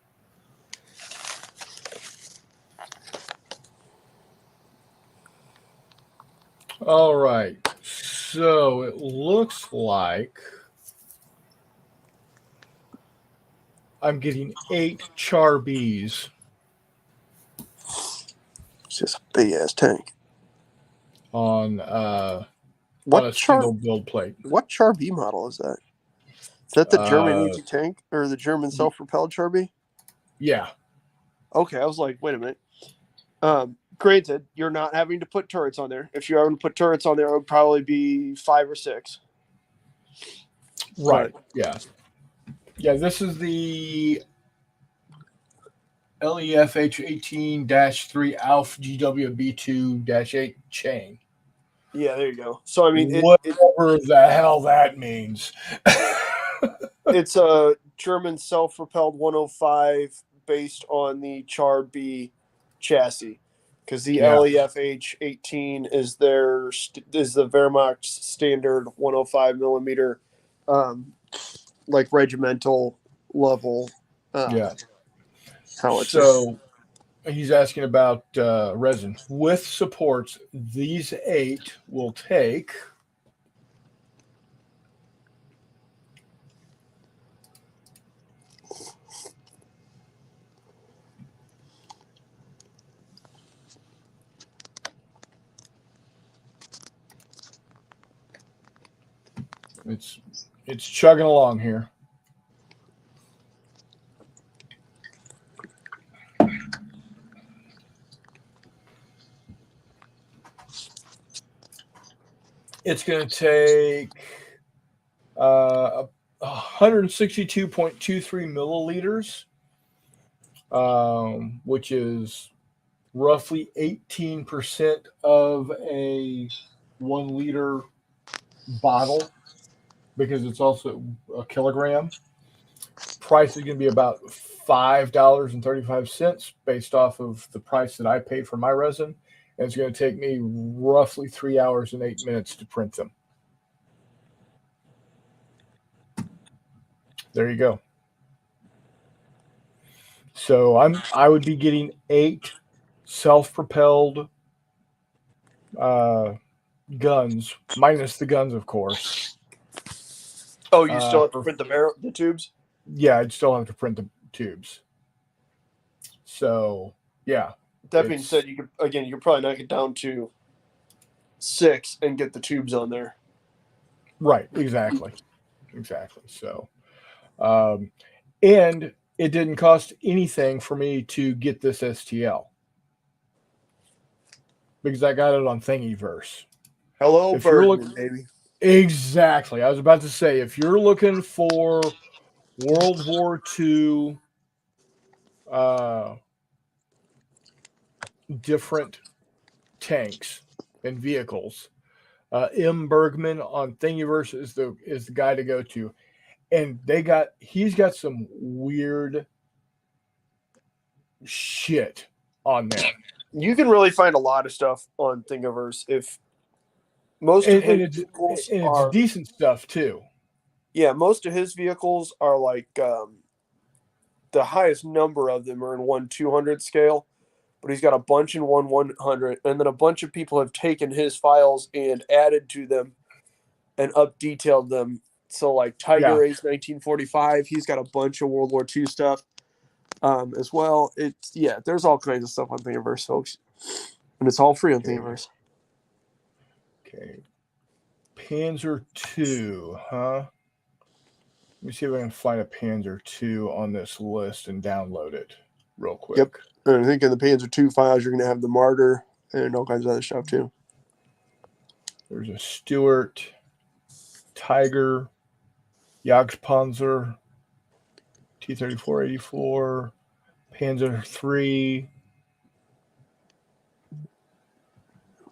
All right. So it looks like I'm getting 8 Char Bs. It's just a big ass tank. On What a Char? single build plate. What Char B model is that? Is that the German anti tank or the German y- self propelled Char B? Yeah. Okay, I was like, wait a minute. Granted, you're not having to put turrets on there. If you're having to put turrets on there, it would probably be 5 or 6. Right. Yeah. Yeah. This is the LEFH 18-3 ALF GWB2-8 chain. Yeah, there you go. So I mean, Whatever the hell that means. it's a German self-propelled 105 based on the Char B chassis, because the Yeah. LEFH 18 is is the Wehrmacht standard 105 millimeter, like regimental level. Yeah. Howitzer. So he's asking about resin. With supports, these 8 will take. It's chugging along here. It's going to take 162.23 milliliters, which is roughly 18% of a 1 liter bottle, because it's also a kilogram. Price is going to be about $5.35 based off of the price that I paid for my resin. And it's going to take me roughly 3 hours and 8 minutes to print them. There you go. So I would be getting 8 self-propelled guns, minus the guns, of course. Oh, you still have to print the tubes? Yeah, I'd still have to print the tubes. So yeah. That being said, you could probably knock it down to 6 and get the tubes on there. Right, exactly. So, and it didn't cost anything for me to get this STL because I got it on Thingiverse. Hello, Birdman, baby. Exactly. I was about to say, if you're looking for World War II different tanks and vehicles, M. Bergman on Thingiverse is the guy to go to. And he's got some weird shit on there. You can really find a lot of stuff on Thingiverse. If most of his vehicles are decent stuff too. Yeah, most of his vehicles are like the highest number of them are in 1/200 scale, but he's got a bunch in 1/100, and then a bunch of people have taken his files and added to them and up detailed them. So like Tiger Ace 1945, he's got a bunch of World War II stuff as well. There's all kinds of stuff on Thingiverse, folks, and it's all free on Thingiverse. Okay, Panzer II, huh? Let me see if I can find a Panzer II on this list and download it real quick. Yep, and I think in the Panzer II files, you're going to have the Martyr and all kinds of other stuff too. There's a Stuart, Tiger, Jagdpanzer, T-34, 84, Panzer III,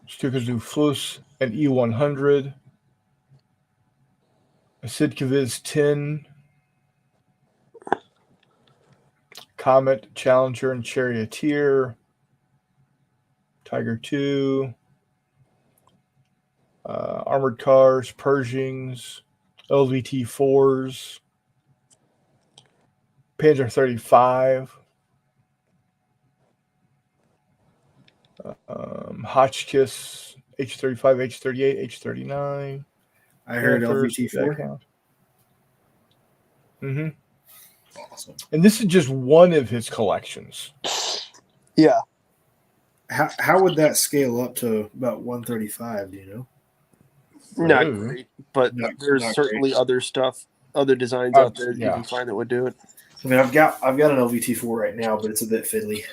Stukazu Fluss, an E-100, a Sidkeviz 10, Comet, Challenger, and Charioteer, Tiger 2, armored cars, Pershings, LVT 4s, Panzer 35, Hotchkiss, H-35, H-38, H-39. I heard Panthers, that LVT4. count. Mm-hmm. Awesome. And this is just one of his collections. Yeah. How would that scale up to about 135? Do you know? Not Ooh. great, but Not there's great. certainly other stuff, other designs out there that you yeah. can find that would do it. I mean, I've got an LVT4 right now, but it's a bit fiddly.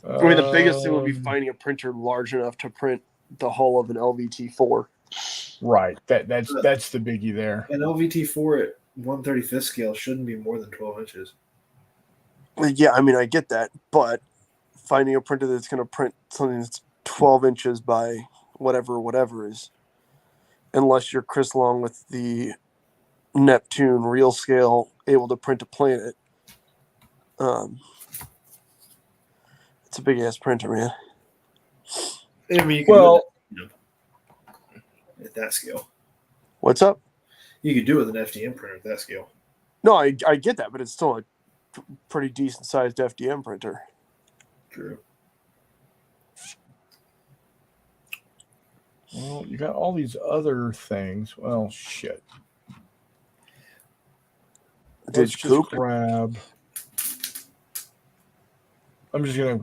I mean, the biggest thing would be finding a printer large enough to print the hull of an LVT4. Right. That's the biggie there. An LVT4 at 1/35th scale shouldn't be more than 12 inches. Yeah, I mean, I get that, but finding a printer that's going to print something that's 12 inches by whatever is, unless you're Chris Long with the Neptune real scale able to print a planet. It's a big ass printer, man. I mean, you could Well, do it at that scale. What's up? You could do it with an FDM printer at that scale. No, I get that, but it's still a pretty decent sized FDM printer. True. well, you got all these other things. Well, shit. Did Let's you just poop? grab. I'm just gonna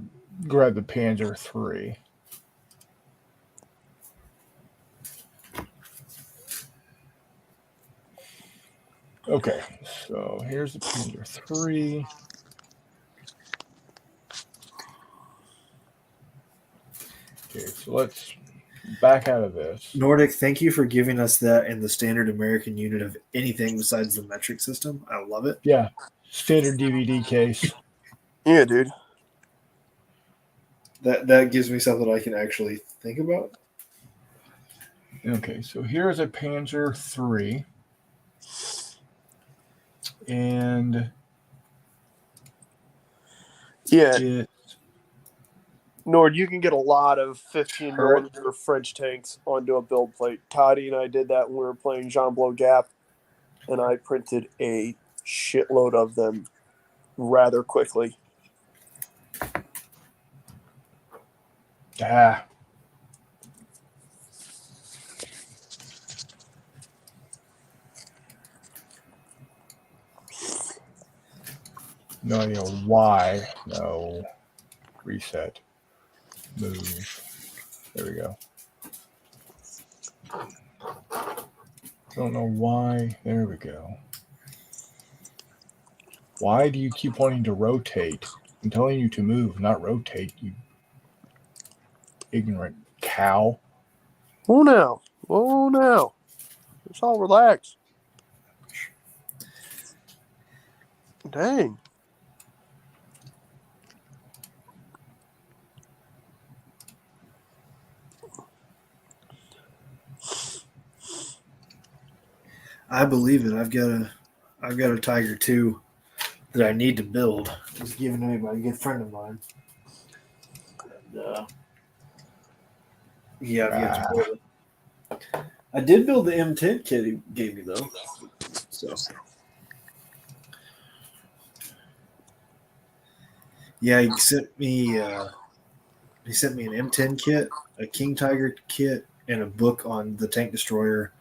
grab the Panzer III. Okay, so here's the Panzer III. Okay, so let's back out of this. Nordic, thank you for giving us that in the standard American unit of anything besides the metric system. I love it. Yeah, standard DVD case. Yeah, dude. That gives me something I can actually think about. Okay, so here's a Panzer III. And Yeah, it, Nord, you can get a lot of 15 Turret. millimeter French tanks onto a build plate. Toddy and I did that when we were playing Jean Blow Gap, and I printed a shitload of them rather quickly. no idea why. No. Reset. Move. There we go. Don't know why. There we go. Why do you keep wanting to rotate? I'm telling you to move, not rotate, you ignorant cow. Oh, now. Oh, now. It's all relaxed. Dang. I believe it. I've got a Tiger 2 that I need to build. It was given to me by a good friend of mine. And, yeah, I've yet to build it. I did build the M10 kit he gave me though. So yeah, he sent me an M10 kit, a King Tiger kit, and a book on the tank destroyer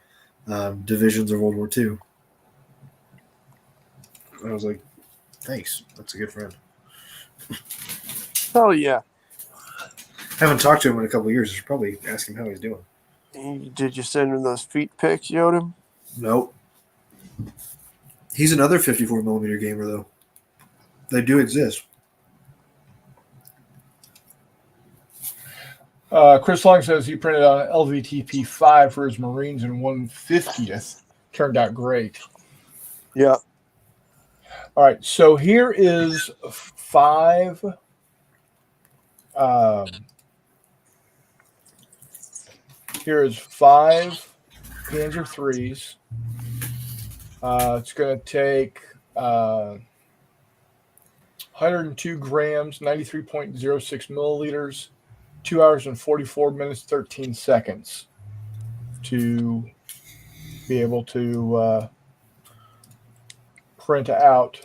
divisions of World War II. I was like, thanks. That's a good friend. Oh, yeah. Haven't talked to him in a couple of years. I should probably ask him how he's doing. Did you send him those feet pics, Yodim? Nope. He's another 54 millimeter gamer, though. They do exist. Chris Long says he printed on an LVTP5 for his Marines in 150th. Turned out great. Yeah. All right, so here is 5. Um, here is 5 Panzer threes. It's going to take 102 grams, 93.06 milliliters, 2 hours and 44 minutes, 13 seconds to be able to print out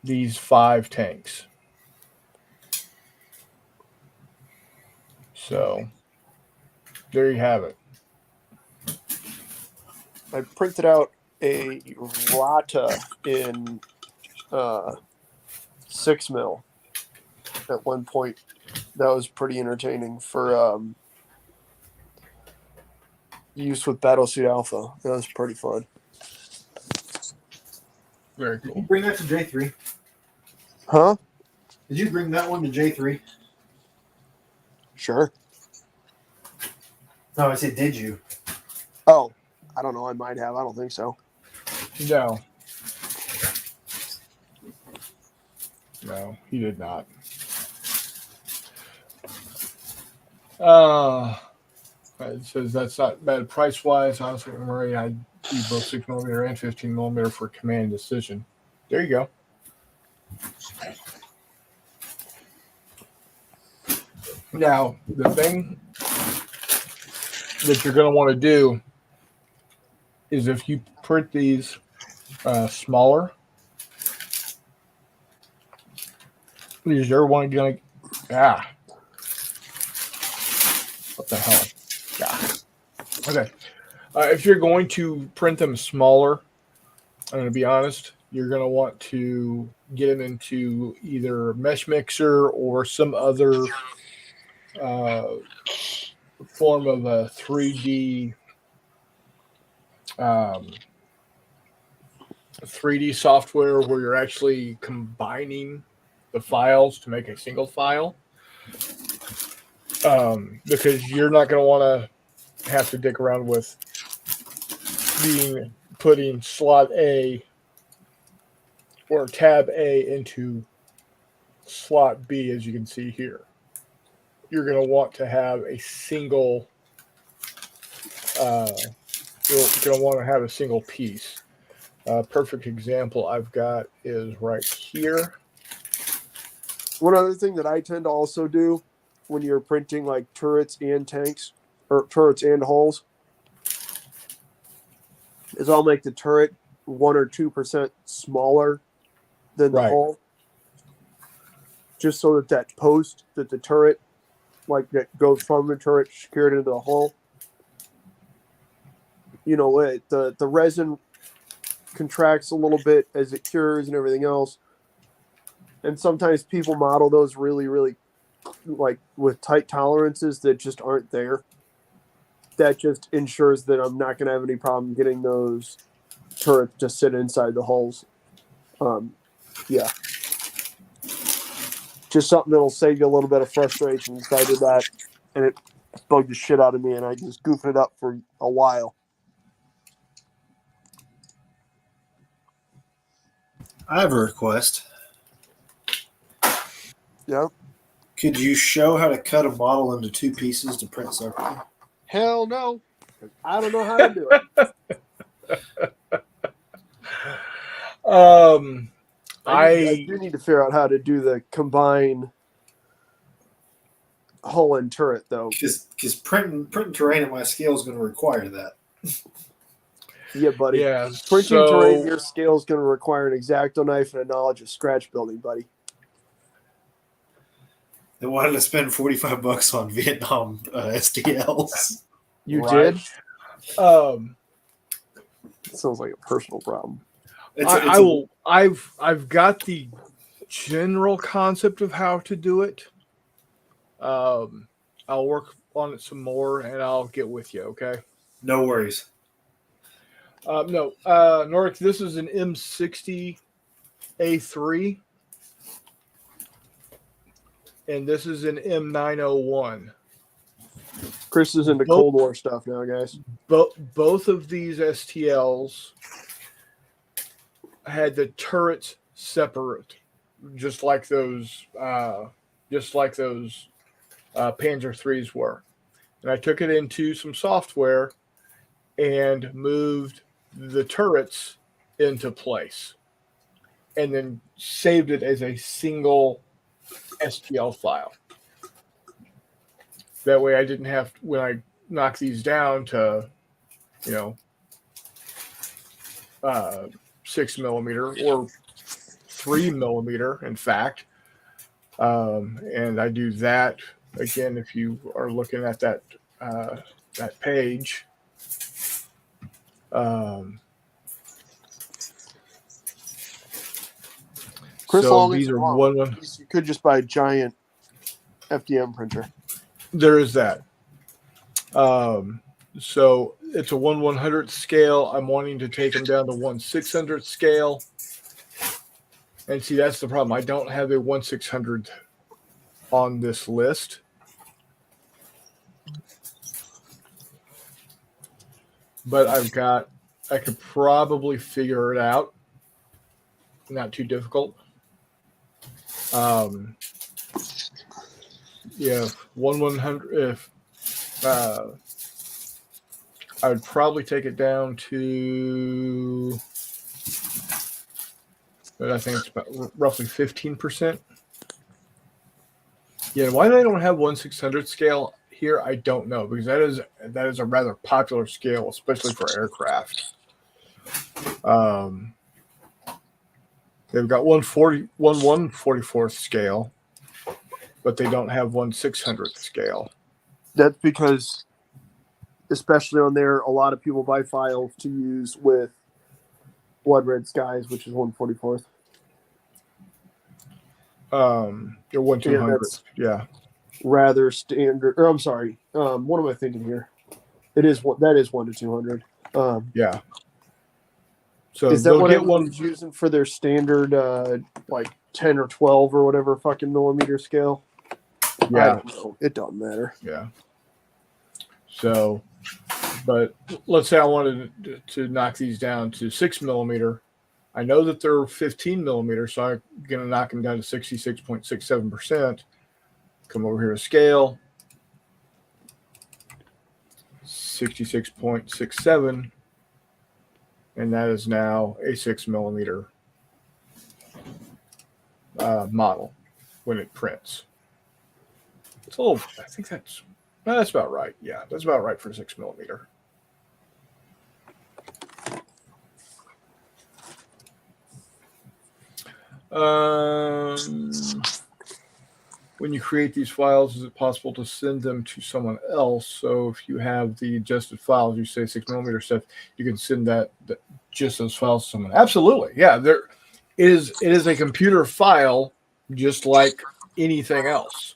these 5 tanks. So there you have it. I printed out a Rata in 6 mil at one point. That was pretty entertaining for use with Battlesuit Alpha. That was pretty fun. Very Did you cool. bring that to J3? Huh? Did you bring that one to J3? Sure. No, I said, did you? Oh, I don't know. I might have. I don't think so. No. No, he did not. It says that's not bad price wise. Honestly, Murray, I do both 6mm and 15mm for command decision. There you go. Now, the thing that you're going to want to do is if you print these smaller, is your one going to what the hell? Okay. If you're going to print them smaller, I'm going to be honest, you're going to want to get them into either Mesh Mixer or some other form of a 3D 3D software where you're actually combining the files to make a single file. Because you're not going to want to have to dick around with putting slot A or tab A into slot B, as you can see here. You're going to want to have a single. You're going to want to have a single piece. Perfect example I've got is right here. One other thing that I tend to also do when you're printing like turrets and tanks, or turrets and hulls, is I'll make the turret 1 or 2% smaller than the hull, just so that post that the turret, like that goes from the turret secured into the hull, the resin contracts a little bit as it cures and everything else. And sometimes people model those really, really like with tight tolerances that just aren't there. That just ensures that I'm not going to have any problem getting those turrets to sit inside the hulls. Yeah. Just something that'll save you a little bit of frustration. So I did that, and it bugged the shit out of me, and I just goofed it up for a while. I have a request. Yeah. Could you show how to cut a model into 2 pieces to print separately? Hell no. I don't know how to do it. I do need to figure out how to do the combine hull and turret, though. Because printing terrain at my scale is going to require that. Yeah, buddy. Yeah. Printing terrain at your scale is going to require an X-Acto knife and a knowledge of scratch building, buddy. They wanted to spend $45 on Vietnam STLs. You did? Sounds like a personal problem. I've got the general concept of how to do it. I'll work on it some more and I'll get with you. Okay. No worries. No, Norik, this is an M60 A3, and this is an M901. Chris is into Cold War stuff now, guys. Both of these STLs had the turrets separate, just like those Panzer IIIs were. And I took it into some software and moved the turrets into place, and then saved it as a single STL file. That way I didn't have, when I knock these down to, 6mm or 3mm, in fact. And I do that again. If you are looking at that page, Chris, so these are one. You could just buy a giant FDM printer. There is that. So it's a 1/100th scale. I'm wanting to take them down to 1/600th scale. And see, that's the problem. I don't have a 1/600 on this list. But I could probably figure it out. Not too difficult. Yeah, 1/100. If I would probably take it down to, I think it's about roughly 15%. Yeah, why they don't have 1/600 scale here, I don't know, because that is a rather popular scale, especially for aircraft. They've got 1/44th scale, but they don't have 1/600th scale. That's because, especially on there, a lot of people buy files to use with Blood Red Skies, which is 1/44th. Your 1/200th, yeah. Rather standard. Or I'm sorry. What am I thinking here? That is 1/200. Yeah. So is that they'll what get everyone's using for their standard, like 10 or 12 or whatever fucking millimeter scale? Yeah. I don't know. It doesn't matter. Yeah. So, but let's say I wanted to knock these down to 6mm. I know that they're 15mm, so I'm going to knock them down to 66.67%. Come over here to scale. 66.67. And that is now a 6mm model when it prints. It's a little, I think that's about right. Yeah, that's about right for 6mm. When you create these files, is it possible to send them to someone else? So if you have the adjusted files, you say 6mm stuff, you can send that just those files to someone. Absolutely. Yeah, it is a computer file just like anything else.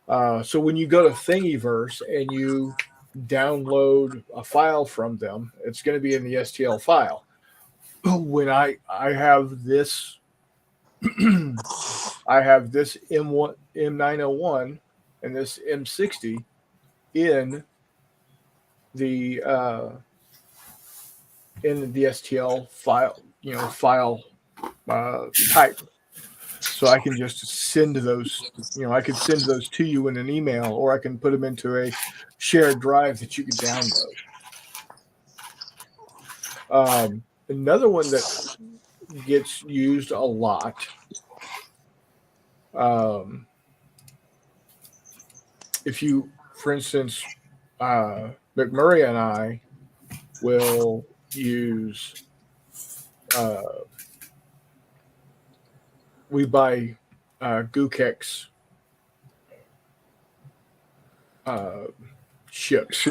So when you go to Thingiverse and you download a file from them, it's going to be in the STL file. When I have this I have this M901 and this M60 in the STL file, file type. So I can just send those, I could send those to you in an email, or I can put them into a shared drive that you can download. Another one that gets used a lot, if you, for instance, McMurray and I will use, we buy Gookex ships.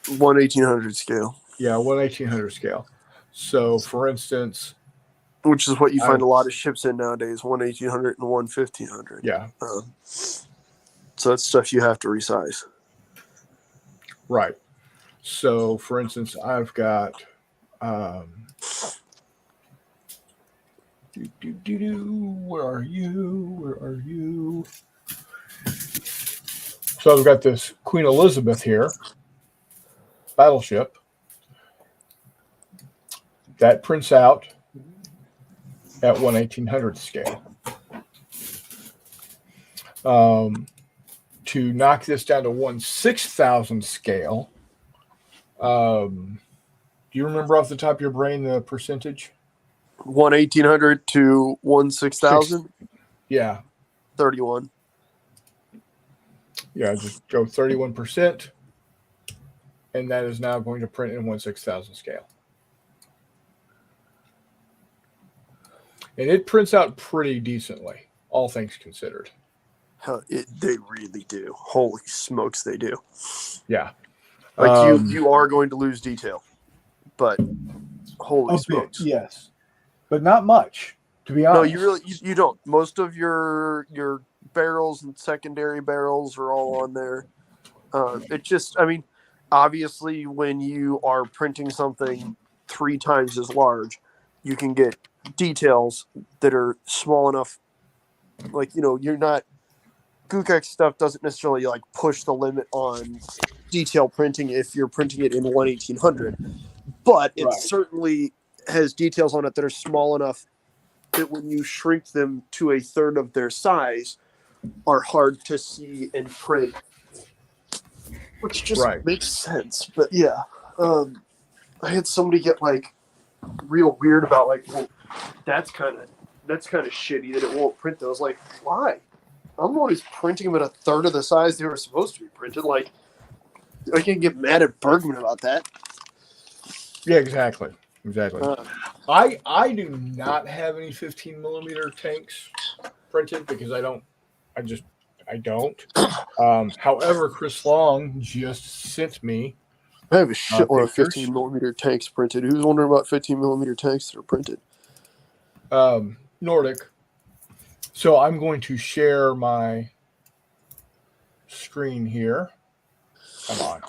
1/1800 scale. Yeah, 1/1800 scale. So, for instance, which is what you find a lot of ships in nowadays, 1/1800 and 1/1500. Yeah. So that's stuff you have to resize. Right. So, for instance, I've got where are you? So I've got this Queen Elizabeth here, battleship. That prints out at 1/1800 scale. To knock this down to 1/6000 scale, do you remember off the top of your brain the percentage? 1/1800 to 1/6000. Yeah. 31. Yeah, just go 31%, and that is now going to print in 1/6000 scale. And it prints out pretty decently, all things considered. They really do. Holy smokes, they do. Yeah. Like you are going to lose detail, but holy smokes. Yes. But not much, to be honest. No, you don't. Most of your barrels and secondary barrels are all on there. It just, I mean, obviously when you are printing something 3 times as large, you can get details that are small enough. Like, you're not, Gukex stuff doesn't necessarily like push the limit on detail printing if you're printing it in 1/1800, but it certainly has details on it that are small enough that when you shrink them to a third of their size are hard to see and print, which just makes sense. But yeah, I had somebody get like real weird about like, well, that's kind of shitty that it won't print those. Like, why? I'm always printing them at a third of the size they were supposed to be printed. Like, I can't get mad at Bergman about that. Yeah, exactly. I do not have any 15 millimeter tanks printed because I don't. However, Chris Long just sent me. I have a shitload of 15 millimeter tanks printed. Who's wondering about 15 millimeter tanks that are printed? Nordic. So I'm going to share my screen here. Come on.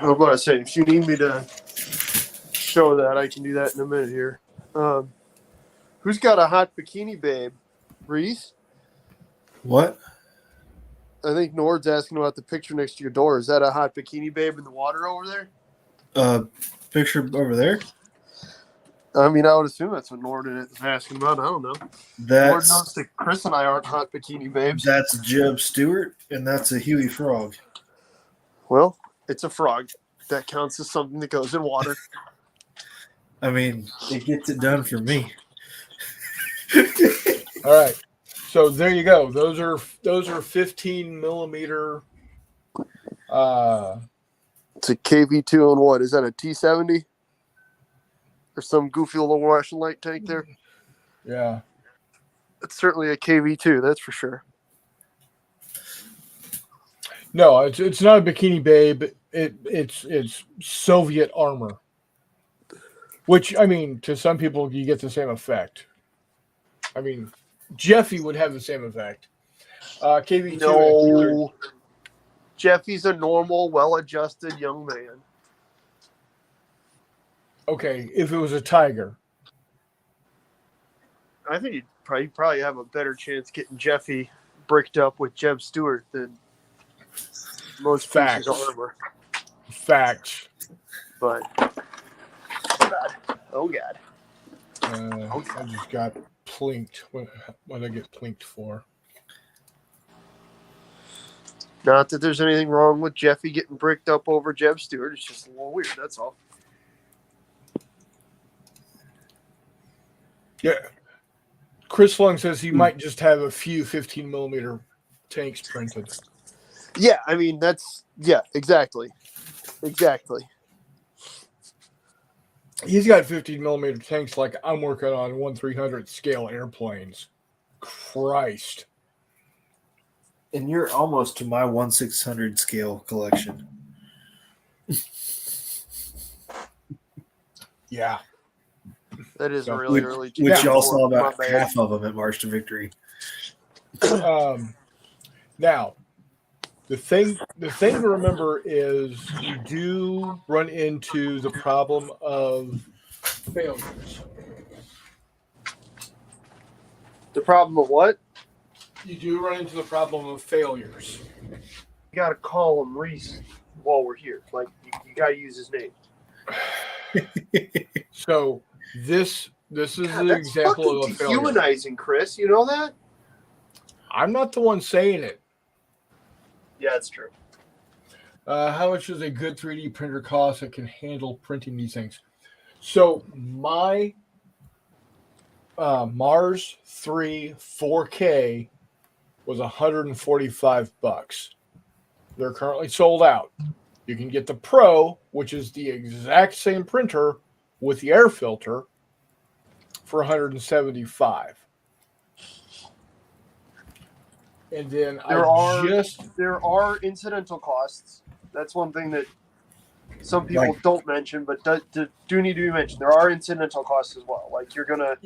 I'm about to say, if you need me to show that, I can do that in a minute here. Who's got a hot bikini babe? Reese? What? I think Nord's asking about the picture next to your door. Is that a hot bikini babe in the water over there? Picture over there? I mean, I would assume that's what Nord is asking about. I don't know. Nord knows that Chris and I aren't hot bikini babes. That's Jeb Stewart, and that's a Huey frog. Well, it's a frog. That counts as something that goes in water. I mean, it gets it done for me. All right. So there you go. Those are 15 millimeter. It's a KV2 on what? Is that a T70? Or some goofy little Russian light tank there? Yeah. It's certainly a KV2, that's for sure. No, it's not a bikini babe. It's Soviet armor. Which, I mean, to some people, you get the same effect. I mean, Jeffy would have the same effect. KV2. No. Jeffy's a normal, well-adjusted young man. Okay, if it was a tiger. I think you'd probably have a better chance getting Jeffy bricked up with Jeb Stewart than most pieces of armor. Facts. But, oh God. I just got plinked. What did I get plinked for? Not that there's anything wrong with Jeffy getting bricked up over Jeb Stewart. It's just a little weird, that's all. Yeah. Chris Long says he might just have a few 15 millimeter tanks printed. Yeah, I mean, exactly. Exactly. He's got 15 millimeter tanks like I'm working on 1/300 scale airplanes. Christ. And you're almost to my 1/600 scale collection. Yeah. That is really early. Which y'all saw about half of them at March to Victory. Now, the thing to remember is you do run into the problem of failures. The problem of what? You do run into the problem of failures. got to call him Reese while we're here. Like, you got to use his name. So this is God, an that's example fucking of a failure. dehumanizing, Chris. You know that? I'm not the one saying it. Yeah, it's true. How much does a good 3D printer cost that can handle printing these things? So my Mars 3 4K was $145. They're currently sold out. You can get the Pro, which is the exact same printer with the air filter, for $175. And then there are incidental costs. That's one thing that some people Right. don't mention, but do need to be mentioned. There are incidental costs as well. Like, you're gonna,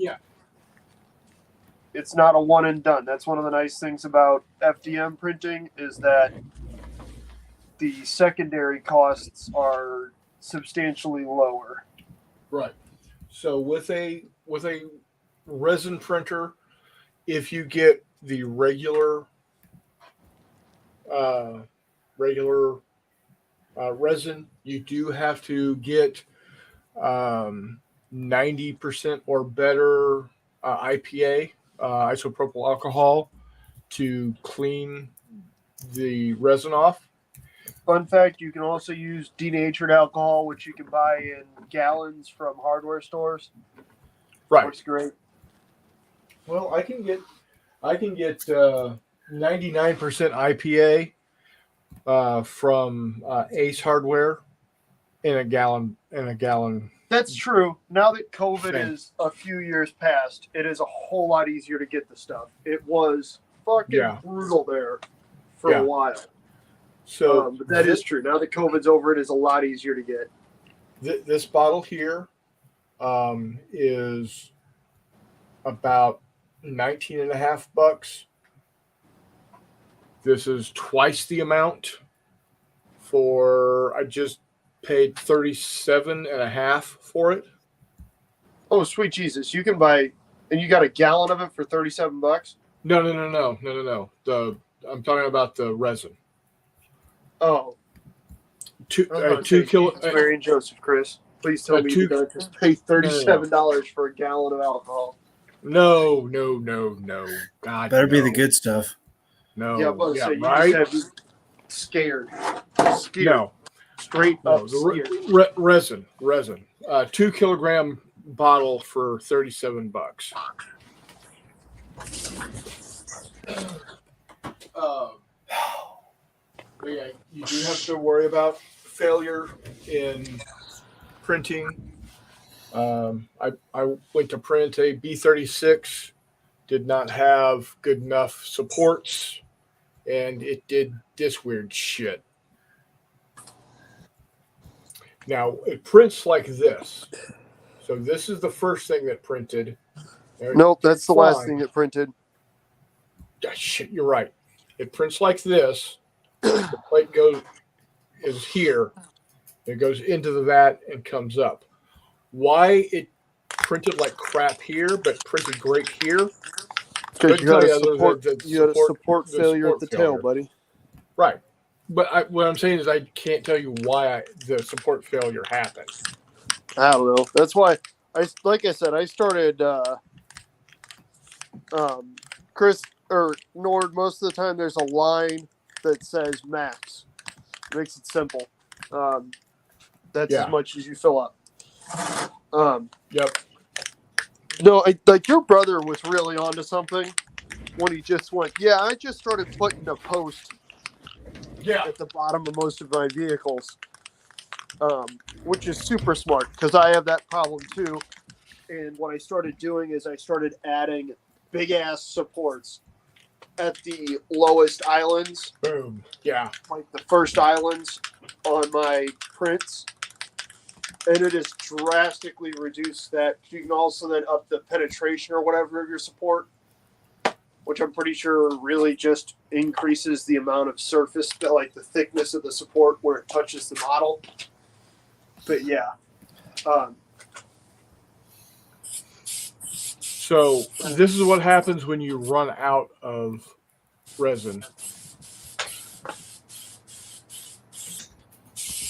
it's not a one and done. That's one of the nice things about FDM printing is that the secondary costs are substantially lower. Right. So with a resin printer, if you get the regular resin, you do have to get 90% or better IPA, isopropyl alcohol, to clean the resin off. Fun fact, you can also use denatured alcohol, which you can buy in gallons from hardware stores. Right. Works great. Well, I can get 99% IPA from Ace Hardware in a gallon. That's true. Now that COVID Same. is a few years past, it is a whole lot easier to get the stuff. It was fucking brutal there for a while. So but that is true. Now that COVID's over, it is a lot easier to get. This bottle here is about $19.50. This is twice the amount I just paid $37.50 for it. Oh, sweet Jesus. You can buy, and you got a gallon of it for $37? No. I'm talking about the resin. Oh. 2 kilo. Mary and Joseph, Chris. Please tell me you don't just pay $37 for a gallon of alcohol. No. God, better be the good stuff. No. Yeah, but you right? just have me scared. No. Straight up scared. Resin. 2 kilogram bottle for $37. Yeah, you do have to worry about failure in printing. I went to print a B36, did not have good enough supports, and it did this weird shit. Now, it prints like this. So this is the first thing that printed. Nope, that's the last thing that printed. Shit, you're right. It prints like this. The plate is here. It goes into the vat and comes up. Why it printed like crap here, but printed great here? Because you got a support failure at the tail, buddy. Right. But what I'm saying is I can't tell you why the support failure happened. I don't know. That's why I started Chris or Nord. Most of the time, there's a line that says max. It makes it simple. That's as much as you fill up. Yep. No, like your brother was really onto something when he just went, I just started putting a post at the bottom of most of my vehicles, which is super smart because I have that problem too. And what I started doing is I started adding big ass supports at the lowest islands. Boom. Yeah. Like the first islands on my prints. And it has drastically reduced that. You can also then up the penetration or whatever of your support, which I'm pretty sure really just increases the amount of surface, like the thickness of the support where it touches the model. But yeah. So this is what happens when you run out of resin.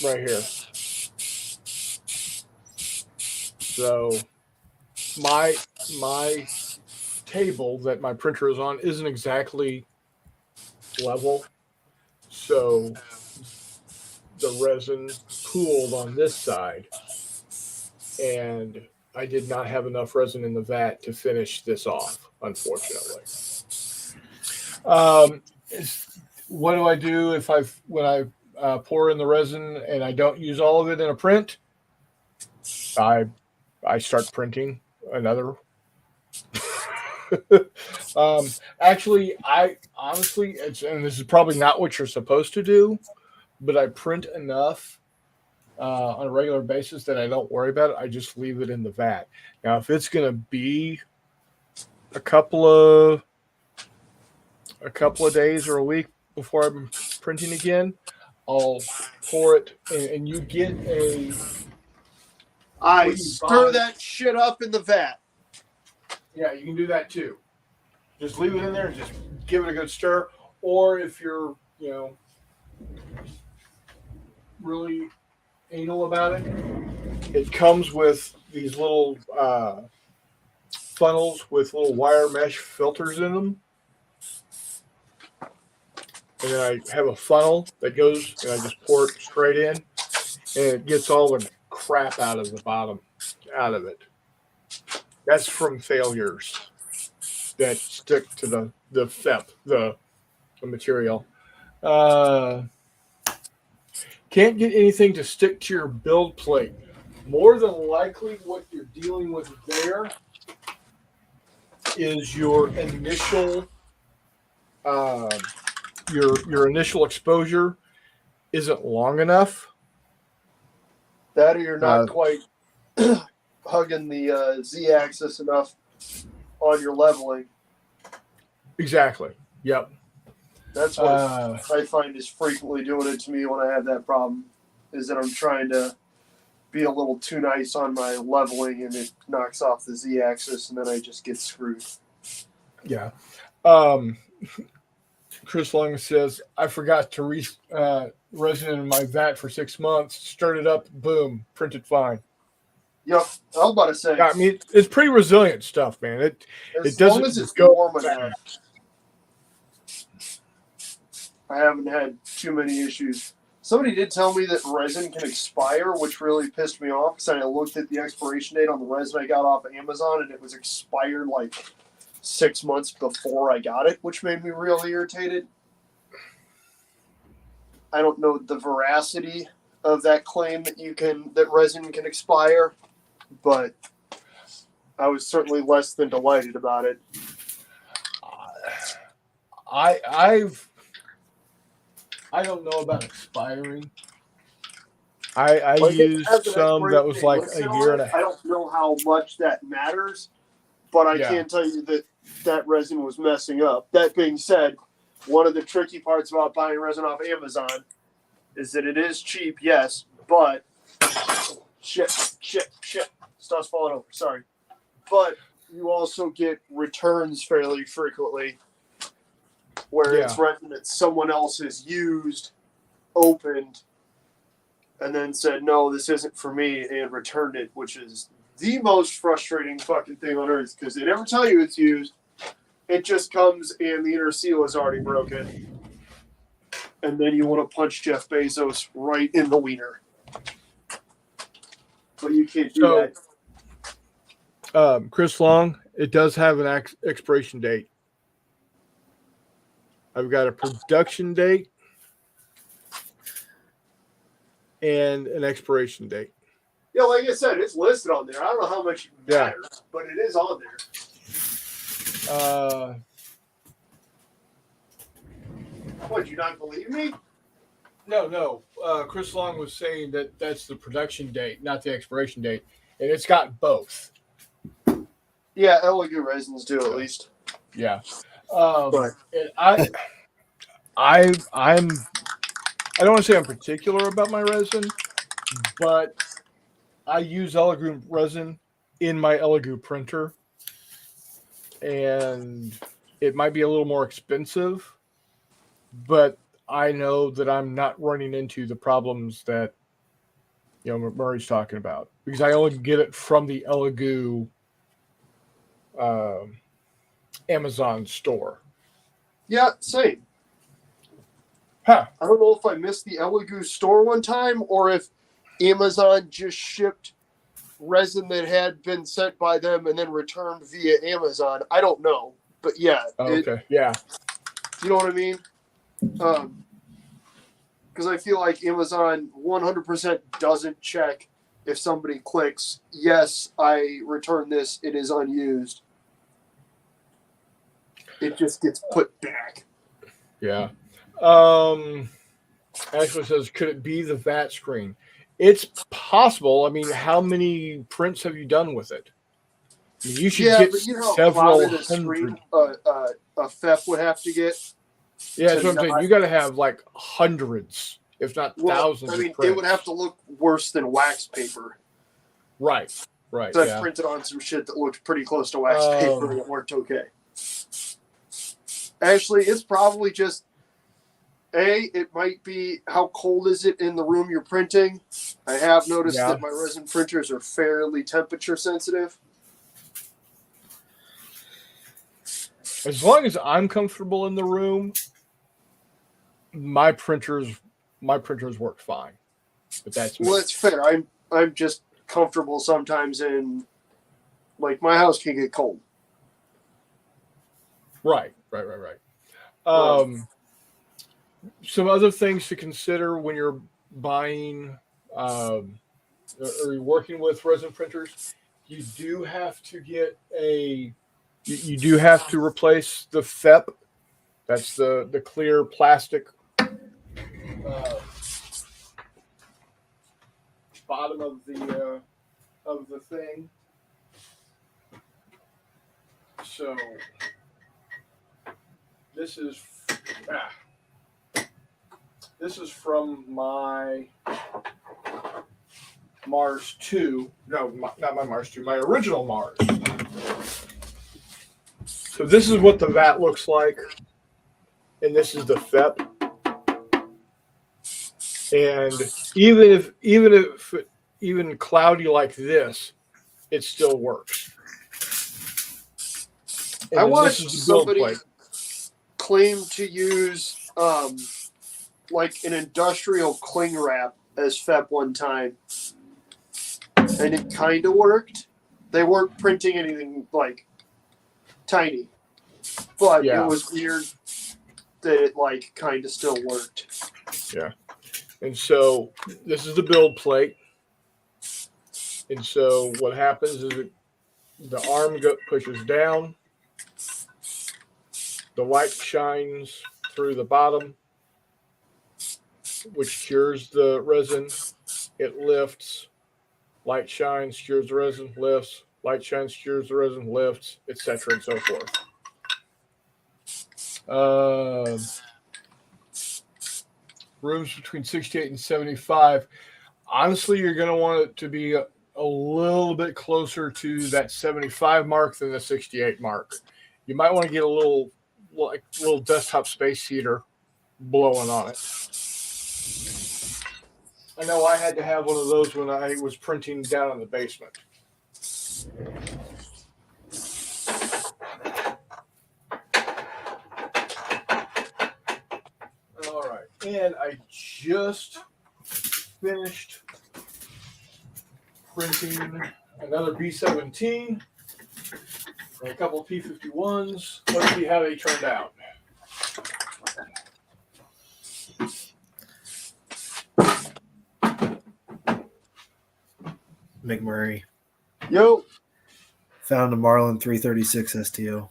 right here. So my table that my printer is on isn't exactly level. So the resin pooled on this side, and I did not have enough resin in the vat to finish this off, unfortunately. What do I do if when I pour in the resin and I don't use all of it in a print? I start printing another. Actually, I honestly, and this is probably not what you're supposed to do, but I print enough on a regular basis that I don't worry about it. I just leave it in the vat. Now, if it's going to be a couple of days or a week before I'm printing again, I'll pour it, and you get a. I stir that shit up in the vat. Yeah, you can do that too. Just leave it in there and just give it a good stir. Or if you're, really anal about it, it comes with these little funnels with little wire mesh filters in them. And then I have a funnel that goes, and I just pour it straight in, and it gets all the crap out of the bottom, out of it. That's from failures that stick to the FEP, the material. Can't get anything to stick to your build plate. More than likely, what you're dealing with there is your initial your initial exposure isn't long enough. That or you're not quite hugging the z-axis enough on your leveling. Exactly. Yep. That's what I find is frequently doing it to me when I have that problem, is that I'm trying to be a little too nice on my leveling and it knocks off the z-axis and then I just get screwed. Yeah. Chris Long says, I forgot to resin in my vat for 6 months, stirred it up, boom, printed fine. Yep. I was about to say. Yeah, I mean, it's pretty resilient stuff, man. It as doesn't long as it's go warm enough, I haven't had too many issues. Somebody did tell me that resin can expire, which really pissed me off because I looked at the expiration date on the resin I got off of Amazon and it was expired like 6 months before I got it, which made me really irritated. I don't know the veracity of that claim that resin can expire, but I was certainly less than delighted about it. I don't know about expiring. I used some that was like a year and a half. I don't know how much that matters, but I can tell you that resin was messing up. That being said, one of the tricky parts about buying resin off Amazon is that it is cheap, yes, but shit, stuff's falling over. Sorry, but you also get returns fairly frequently, where it's resin that someone else has used, opened, and then said, no, this isn't for me, and returned it, which is the most frustrating fucking thing on earth, because they never tell you it's used. It just comes and the inner seal is already broken. And then you want to punch Jeff Bezos right in the wiener. But you can't do that. Chris Long, it does have an expiration date. I've got a production date and an expiration date. Yeah, like I said, it's listed on there. I don't know how much it matters, but it is on there. What, you not believe me? No. Chris Long was saying that that's the production date, not the expiration date, and it's got both. Yeah, elegant resins do at least. Yeah. And I don't want to say I'm particular about my resin, but I use Elegoo resin in my Elegoo printer, and it might be a little more expensive, but I know that I'm not running into the problems that Murray's talking about, because I only get it from the Elegoo um Amazon store. Yeah, same. Huh. I don't know if I missed the Elegoo store one time or if Amazon just shipped resin that had been sent by them and then returned via Amazon. I don't know, but yeah, Oh, okay. Yeah. you know what I mean? Because I feel like Amazon 100% doesn't check if somebody clicks, yes, I return this, it is unused. It just gets put back. Yeah. Actually says, could it be the VAT screen? It's possible. I mean, how many prints have you done with it? I mean, you should Yeah, get but you know how several clouded a screen hundred. a FEP would have to get? Yeah, that's To what I'm saying. not, You got to have like hundreds, if not well, thousands I mean, of prints. it would have to look worse than wax paper. Right. Right. So Yeah. I printed on some shit that looked pretty close to wax paper that worked okay. Actually, it's probably just it might be how cold is it in the room you're printing. I have noticed that my resin printers are fairly temperature sensitive. As long as I'm comfortable in the room, my printers work fine. But that's me. Well, that's fair. I'm just comfortable sometimes in, like, my house can get cold. Right. Some other things to consider when you're buying or you're working with resin printers, you do have to get you do have to replace the FEP. That's the clear plastic bottom of the thing. So this is from my Mars 2. No, not my Mars 2, my original Mars. So this is what the vat looks like, and this is the FEP. And even cloudy like this, it still works. And I watched this is the build somebody plate. claim to use like an industrial cling wrap as FEP one time, and it kind of worked. They weren't printing anything like tiny, but it was weird that it like kind of still worked. Yeah. And so this is the build plate. And so what happens is the arm pushes down. The light shines through the bottom, which cures the resin. It lifts. Light shines, cures the resin, lifts. Light shines, cures the resin, lifts, etc., and so forth. Rooms between 68 and 75. Honestly, you're going to want it to be a little bit closer to that 75 mark than the 68 mark. You might want to get a little desktop space heater blowing on it. I know I had to have one of those when I was printing down in the basement. All right, and I just finished printing another B17 and a couple of P51s. Let's see how they turned out. McMurray. Yo. Found a Marlin 336 STL.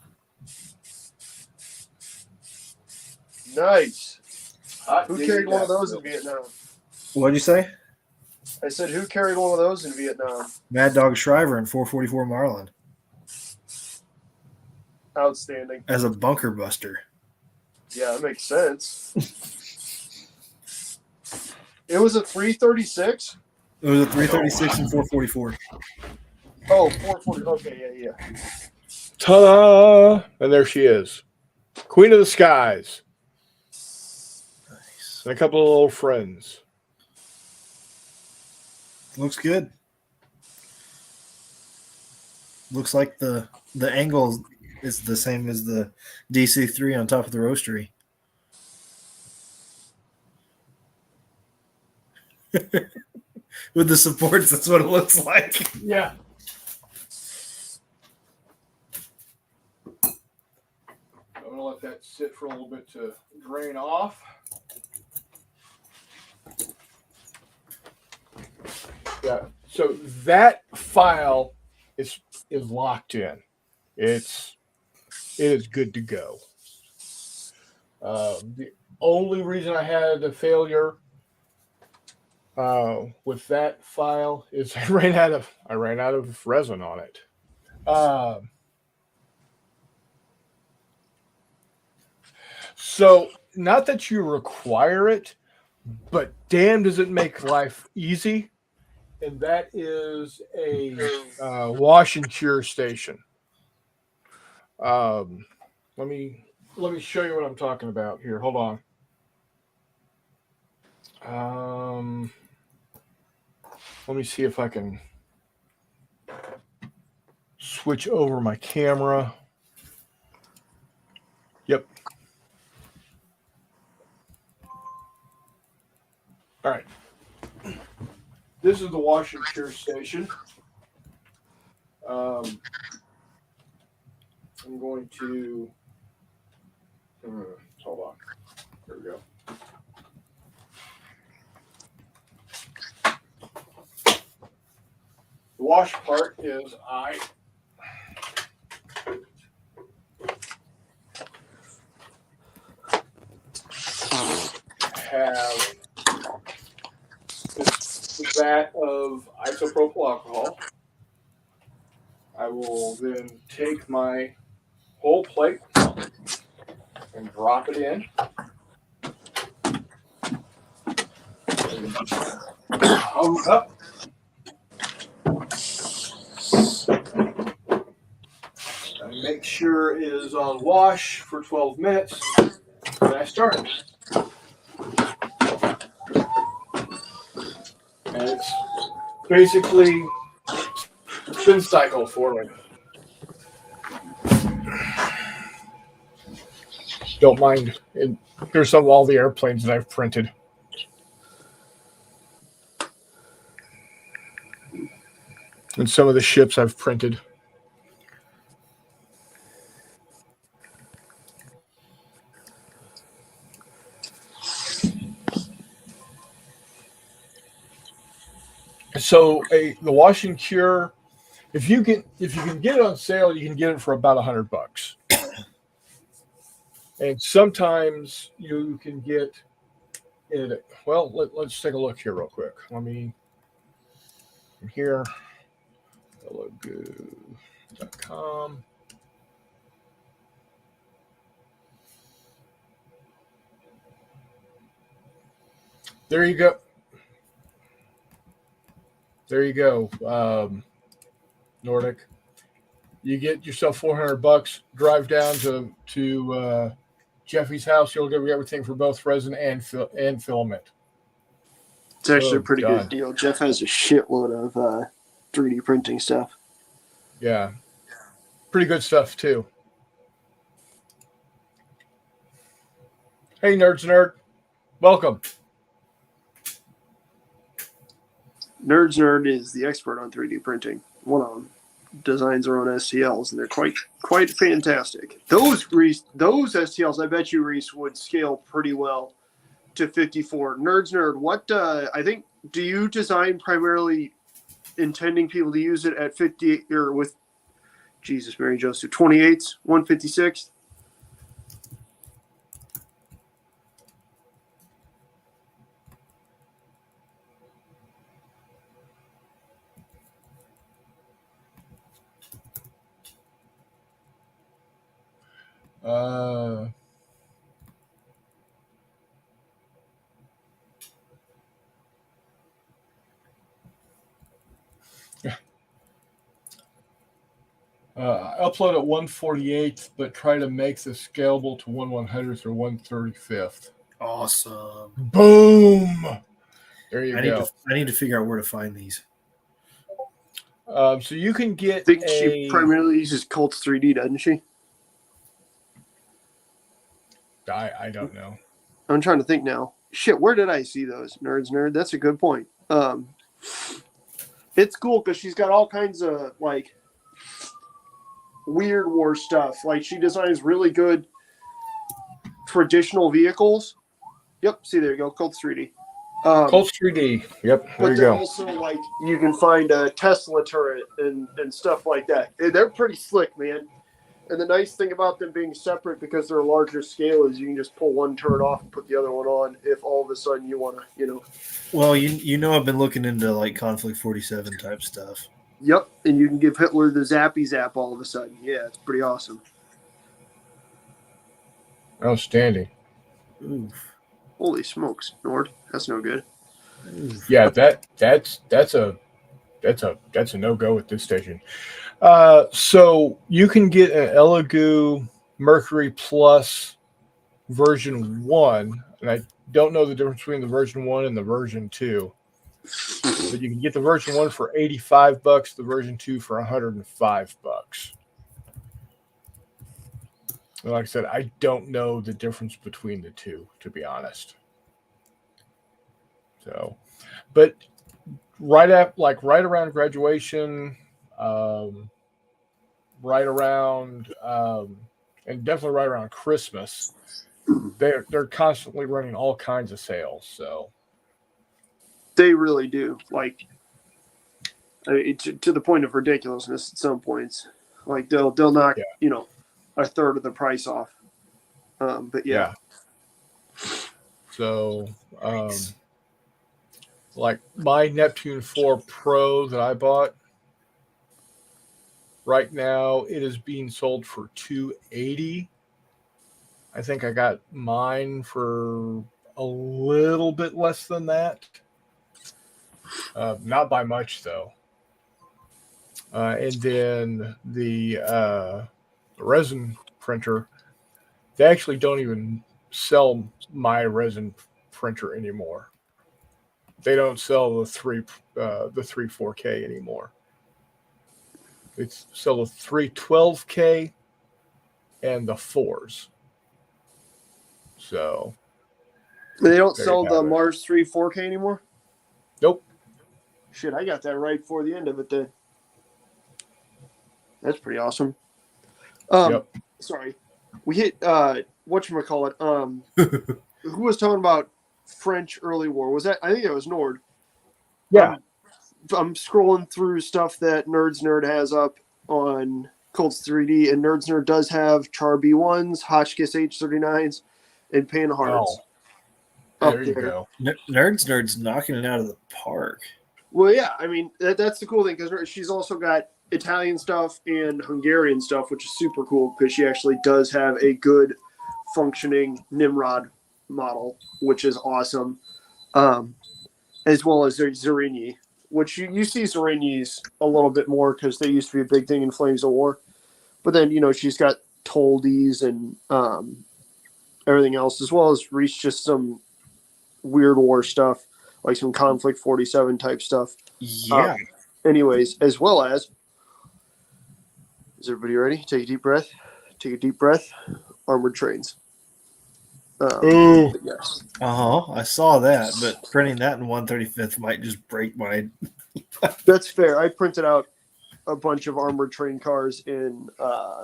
Nice. Who carried one of those in Vietnam? What'd you say? I said, who carried one of those in Vietnam? Mad Dog Shriver and 444 Marlin. Outstanding. As a bunker buster. Yeah, that makes sense. It was a 336? It was a 336 and 444. Oh, 440. Okay, yeah. Ta-da! And there she is. Queen of the Skies. Nice. And a couple of little friends. Looks good. Looks like the angle is the same as the DC3 on top of the roastery. With the supports, that's what it looks like. Yeah. I'm going to let that sit for a little bit to drain off. Yeah. So that file is locked in. It is good to go. The only reason I had a failure with that file is I ran out of resin on it. So not that you require it, but damn, does it make life easy? And that is a wash and cure station. Let me show you what I'm talking about here. Hold on. Let me see if I can switch over my camera. Yep. All right. This is the wash and cure station. I'm going to hold on. There we go. The wash part is I have this vat of isopropyl alcohol. I will then take my whole plate and drop it in. Hose up. And make sure it is on wash for 12 minutes. Then I start it. And it's basically spin cycle for me. Don't mind. Here's some of all the airplanes that I've printed. And some of the ships I've printed. So the wash and cure, if you can get it on sale, you can get it for about $100. And sometimes you can get it. Well, let's take a look here real quick. Let me here. Hellogo.com. There you go. There you go. Nordic. You get yourself $400. Drive down to Jeffy's house. You'll get everything for both resin and filament. It's actually a pretty good deal. Jeff has a shitload of 3D printing stuff. Yeah. Pretty good stuff, too. Hey, Nerds Nerd. Welcome. Nerds Nerd is the expert on 3D printing. One of them designs their own STLs, and they're quite fantastic. Those STLs, I bet you, Reese, would scale pretty well to 54. Nerds Nerd, what I think, do you design primarily intending people to use it at 58 or with Jesus Mary Joseph 28s, 156? Upload at 148th, but try to make this scalable to 1/100th or 1/35th. Awesome. Boom. There you I go. need to figure out where to find these. So you can I get think she primarily uses Colts 3D, doesn't she? I don't know. I'm trying to think now. Shit, where did I see those? Nerd. That's a good point. It's cool because she's got all kinds of like weird war stuff. Like she designs really good traditional vehicles. Yep, see there you go, Colts 3D. Colts 3D. Yep, there But you then go. also like you can find a Tesla turret and stuff like that. They're pretty slick, man. And the nice thing about them being separate because they're a larger scale is you can just pull one turret off and put the other one on if all of a sudden you want to, Well, you know I've been looking into like Conflict 47 type stuff. Yep, and you can give Hitler the zappy zap all of a sudden. Yeah, it's pretty awesome. Outstanding. Oof. Holy smokes, Nord. That's no good. Oof. Yeah, that's a no go at this station. So you can get an Elegoo Mercury Plus version 1, and I don't know the difference between the version 1 and the version 2. But you can get the version 1 for $85, the version 2 for $105. And like I said, I don't know the difference between the two, to be honest. So, but right around graduation, right around and definitely right around Christmas, they're constantly running all kinds of sales. So They really do. Like, to the point of ridiculousness at some points. Like they'll knock a third of the price off. But yeah. So like my Neptune 4 Pro that I bought, right now it is being sold for $280. I think I got mine for a little bit less than that. Not by much though. And then the resin printer, they actually don't even sell my resin printer anymore. They don't sell the 4K anymore. They sell the 312K and the 4s. So They don't there sell you the have it. Mars 3 4K anymore? Nope. Shit, I got that right for the end of it then. That's pretty awesome. Yep. Sorry. We hit whatchamacallit. Who was talking about French early war? Was that, I think it was Nord. Yeah. I'm scrolling through stuff that Nerd has up on Colts 3D, and Nerd does have Char B1s, Hotchkiss H39s, and Panhards up There you there. go. Nerd's knocking it out of the park. Well, yeah, I mean that's the cool thing because she's also got Italian stuff and Hungarian stuff, which is super cool because she actually does have a good functioning Nimrod model, which is awesome, as well as their Zarigny, which you see Zarignys a little bit more because they used to be a big thing in Flames of War. But then, she's got Toldies and everything else, as well as reached just some weird war stuff, like some Conflict 47 type stuff. Yeah. Anyways, as well as, is everybody ready? Take a deep breath. Take a deep breath. Armored trains. Ooh. Yes. I saw that, but printing that in 1/35 might just break my. That's fair. I printed out a bunch of armored train cars in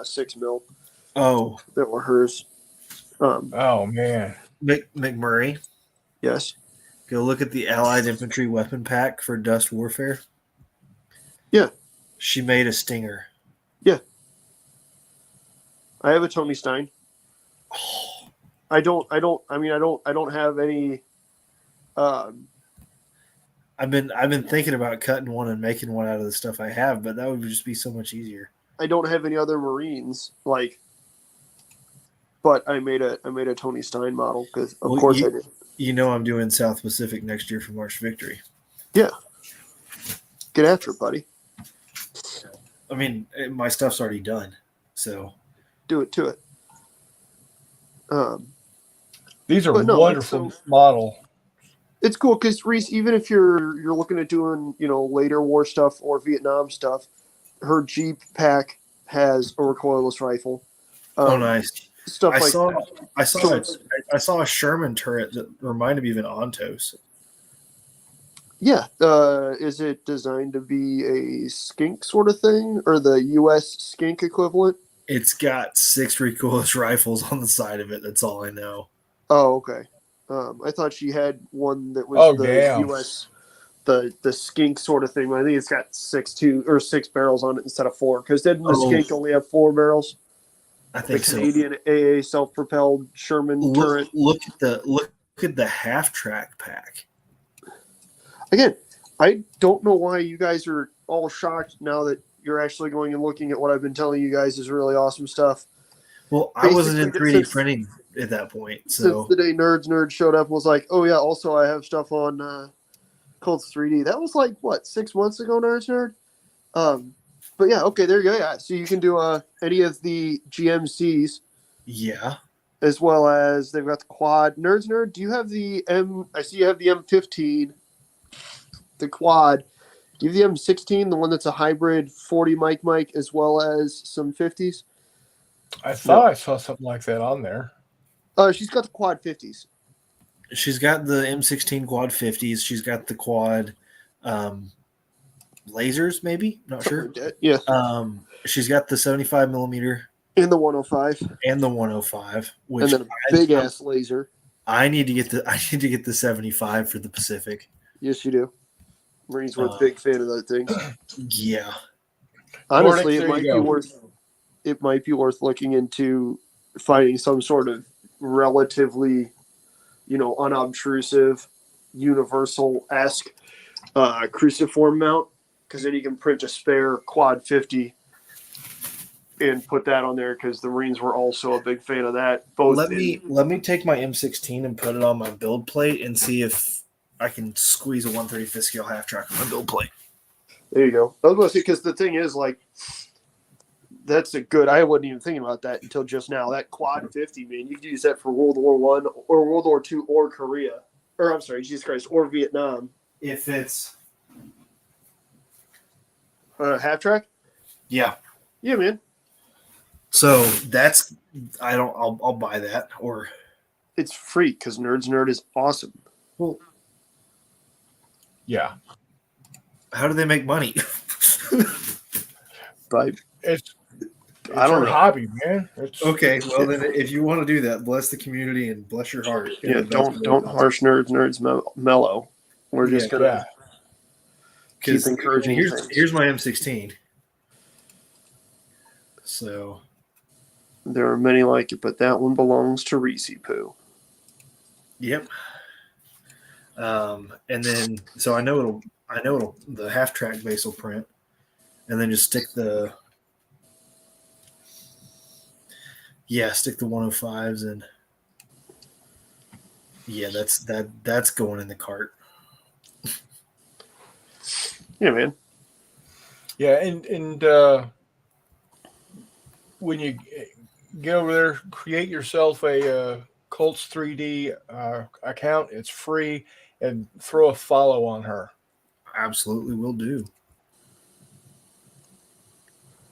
6 mil. Oh. That were hers. Oh man. McMurray. Yes. Go look at the Allied Infantry Weapon Pack for Dust Warfare. Yeah. She made a Stinger. Yeah. I have a Tony Stein. I don't have any. I've been thinking about cutting one and making one out of the stuff I have, but that would just be so much easier. I don't have any other Marines but I made a Tony Stein model because of course I did. You know I'm doing South Pacific next year for March Victory. Yeah. Get after it, buddy. I mean, my stuff's already done, so do it to it. These are wonderful model. it's cool because Reese, even if you're looking at doing later war stuff or Vietnam stuff, her Jeep pack has a recoilless rifle. Oh, nice. Stuff I like saw that. I saw a Sherman turret that reminded me of an Ontos. Yeah. Is it designed to be a skink sort of thing or the U.S. skink equivalent? It's got 6 recoilless rifles on the side of it. That's all I know. Oh, okay. I thought she had one that was the damn. U.S. the skink sort of thing. But I think it's got 6 barrels on it instead of 4. Because didn't the skink only have 4 barrels? I think the Canadian AA self-propelled Sherman turret. Look at the half-track pack. Again, I don't know why you guys are all shocked now that you're actually going and looking at what I've been telling you guys is really awesome stuff. Well, I wasn't in 3D printing at that point. So since the day Nerd showed up and was like, oh yeah, also I have stuff on Colts 3D. That was like, what, 6 months ago, Nerd? But yeah, okay, there you go. Yeah, so you can do any of the GMCs. Yeah. As well as they've got the quad. Nerd, do you have the I see you have the M15, the quad. Do you have the M16, the one that's a hybrid 40 mic, as well as some 50s? I thought I saw something like that on there. She's got the quad 50s. She's got the M16 quad 50s. She's got the quad lasers, maybe? Not sure. Yeah. She's got the 75 millimeter. And the 105. And the 105. Which and then a big ass laser. I need to get the 75 for the Pacific. Yes, you do. Marines were a big fan of that thing. Yeah. Honestly, it might be worth looking into finding some sort of relatively, unobtrusive, universal-esque cruciform mount, because then you can print a spare quad 50 and put that on there, because the Marines were also a big fan of that. Let me take my M16 and put it on my build plate and see if I can squeeze a 135th scale half track on my build plate. There you go. I was going to say, because the thing is, that's I wasn't even thinking about that until just now. That quad 50, man, you could use that for World War I or World War II or Korea. Or, I'm sorry, Jesus Christ, or Vietnam. If it's half track? Yeah. Yeah, man. So I'll buy that, or it's free because Nerd is awesome. Well, yeah. How do they make money? It's I don't know. Hobby, man. Okay, well then, if you want to do that, bless the community and bless your heart. Yeah, don't harsh Nerds. Nerds mellow. We're just gonna keep encouraging. Here's my M16. So there are many like it, but that one belongs to Reese Poo. Yep. And then I know it'll the half track base will print, and then just stick the 105s in. Yeah, that's going in the cart. Yeah, man. Yeah, and when you get over there, create yourself a Colts 3D account. It's free, and throw a follow on her. Absolutely will do.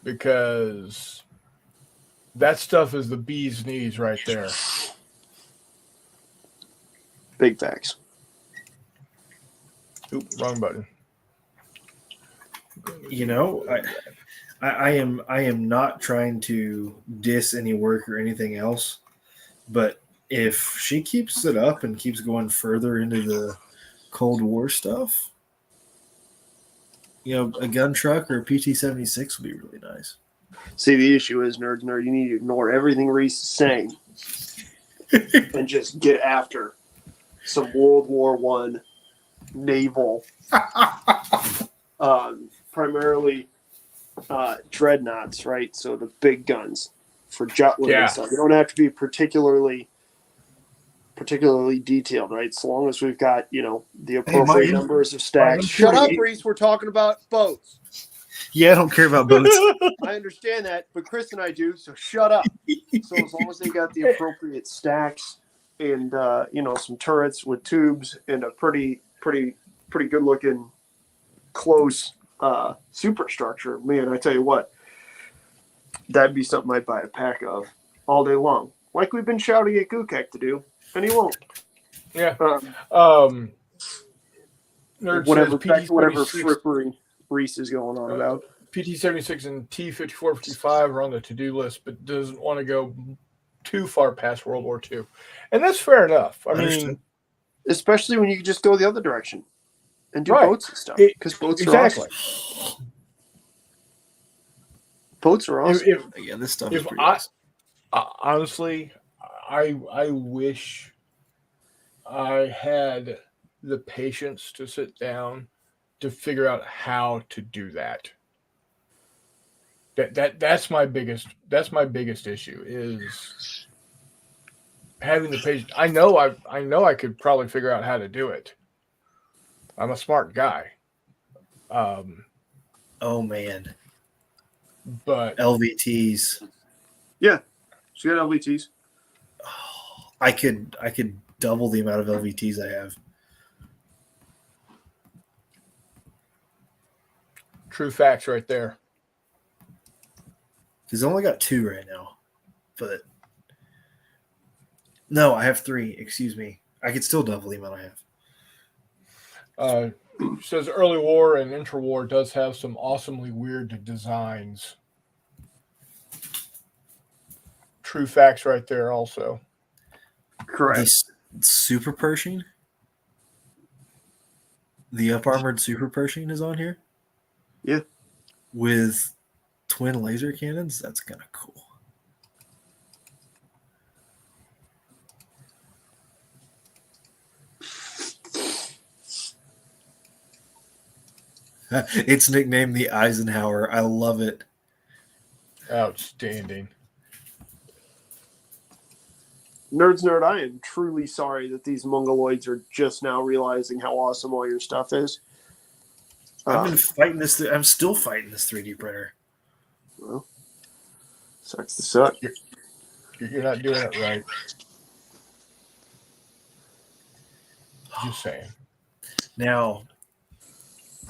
Because that stuff is the bee's knees right there. Big facts. Oop, wrong button. I am not trying to diss any work or anything else, but if she keeps it up and keeps going further into the Cold War stuff, a gun truck or a PT-76 would be really nice. See, the issue is, Nerd, you need to ignore everything Reese is saying and just get after some World War I naval, primarily dreadnoughts, right? So the big guns for Jutland and stuff. You don't have to be particularly detailed, right? So long as we've got, the appropriate numbers of stacks. Shut up, Reese. We're talking about boats. Yeah, I don't care about boats. I understand that, but Chris and I do, so shut up. So as long as they got the appropriate stacks and some turrets with tubes and a pretty good looking close superstructure. Man, I tell you what, that'd be something I'd buy a pack of all day long, like we've been shouting at Gukek to do, and he won't. Yeah. Nerd Whatever says whatever PT76, frippery Reese is going on about. PT76 and T5455 are on the to-do list, but doesn't want to go too far past World War II. And that's fair enough. I mean, especially when you can just go the other direction and do Right. boats and stuff. Because boats exactly. are awesome. Boats are awesome. Again, this stuff is If pretty I, awesome. honestly, I wish I had the patience to sit down to figure out how to do that. That's my biggest issue is having the patience. I know I could probably figure out how to do it. I'm a smart guy. Oh man, But LVTs. Yeah, she got LVTs. Oh, I could double the amount of LVTs I have. true facts right there. Because I only got 2 right now. But no, I have 3. Excuse me. I could still double the amount I have. Says early war and interwar does have some awesomely weird designs. True facts right there also. Correct. The Super Pershing? The up armored Super Pershing is on here? Yeah. With twin laser cannons? That's kind of cool. It's nicknamed the Eisenhower. I love it. Outstanding. Nerds nerd, I am truly sorry that these Mongoloids are just now realizing how awesome all your stuff is. I've been fighting this. I'm still fighting this 3D printer. Well, sucks to suck. You're not doing it right. Just saying. Now,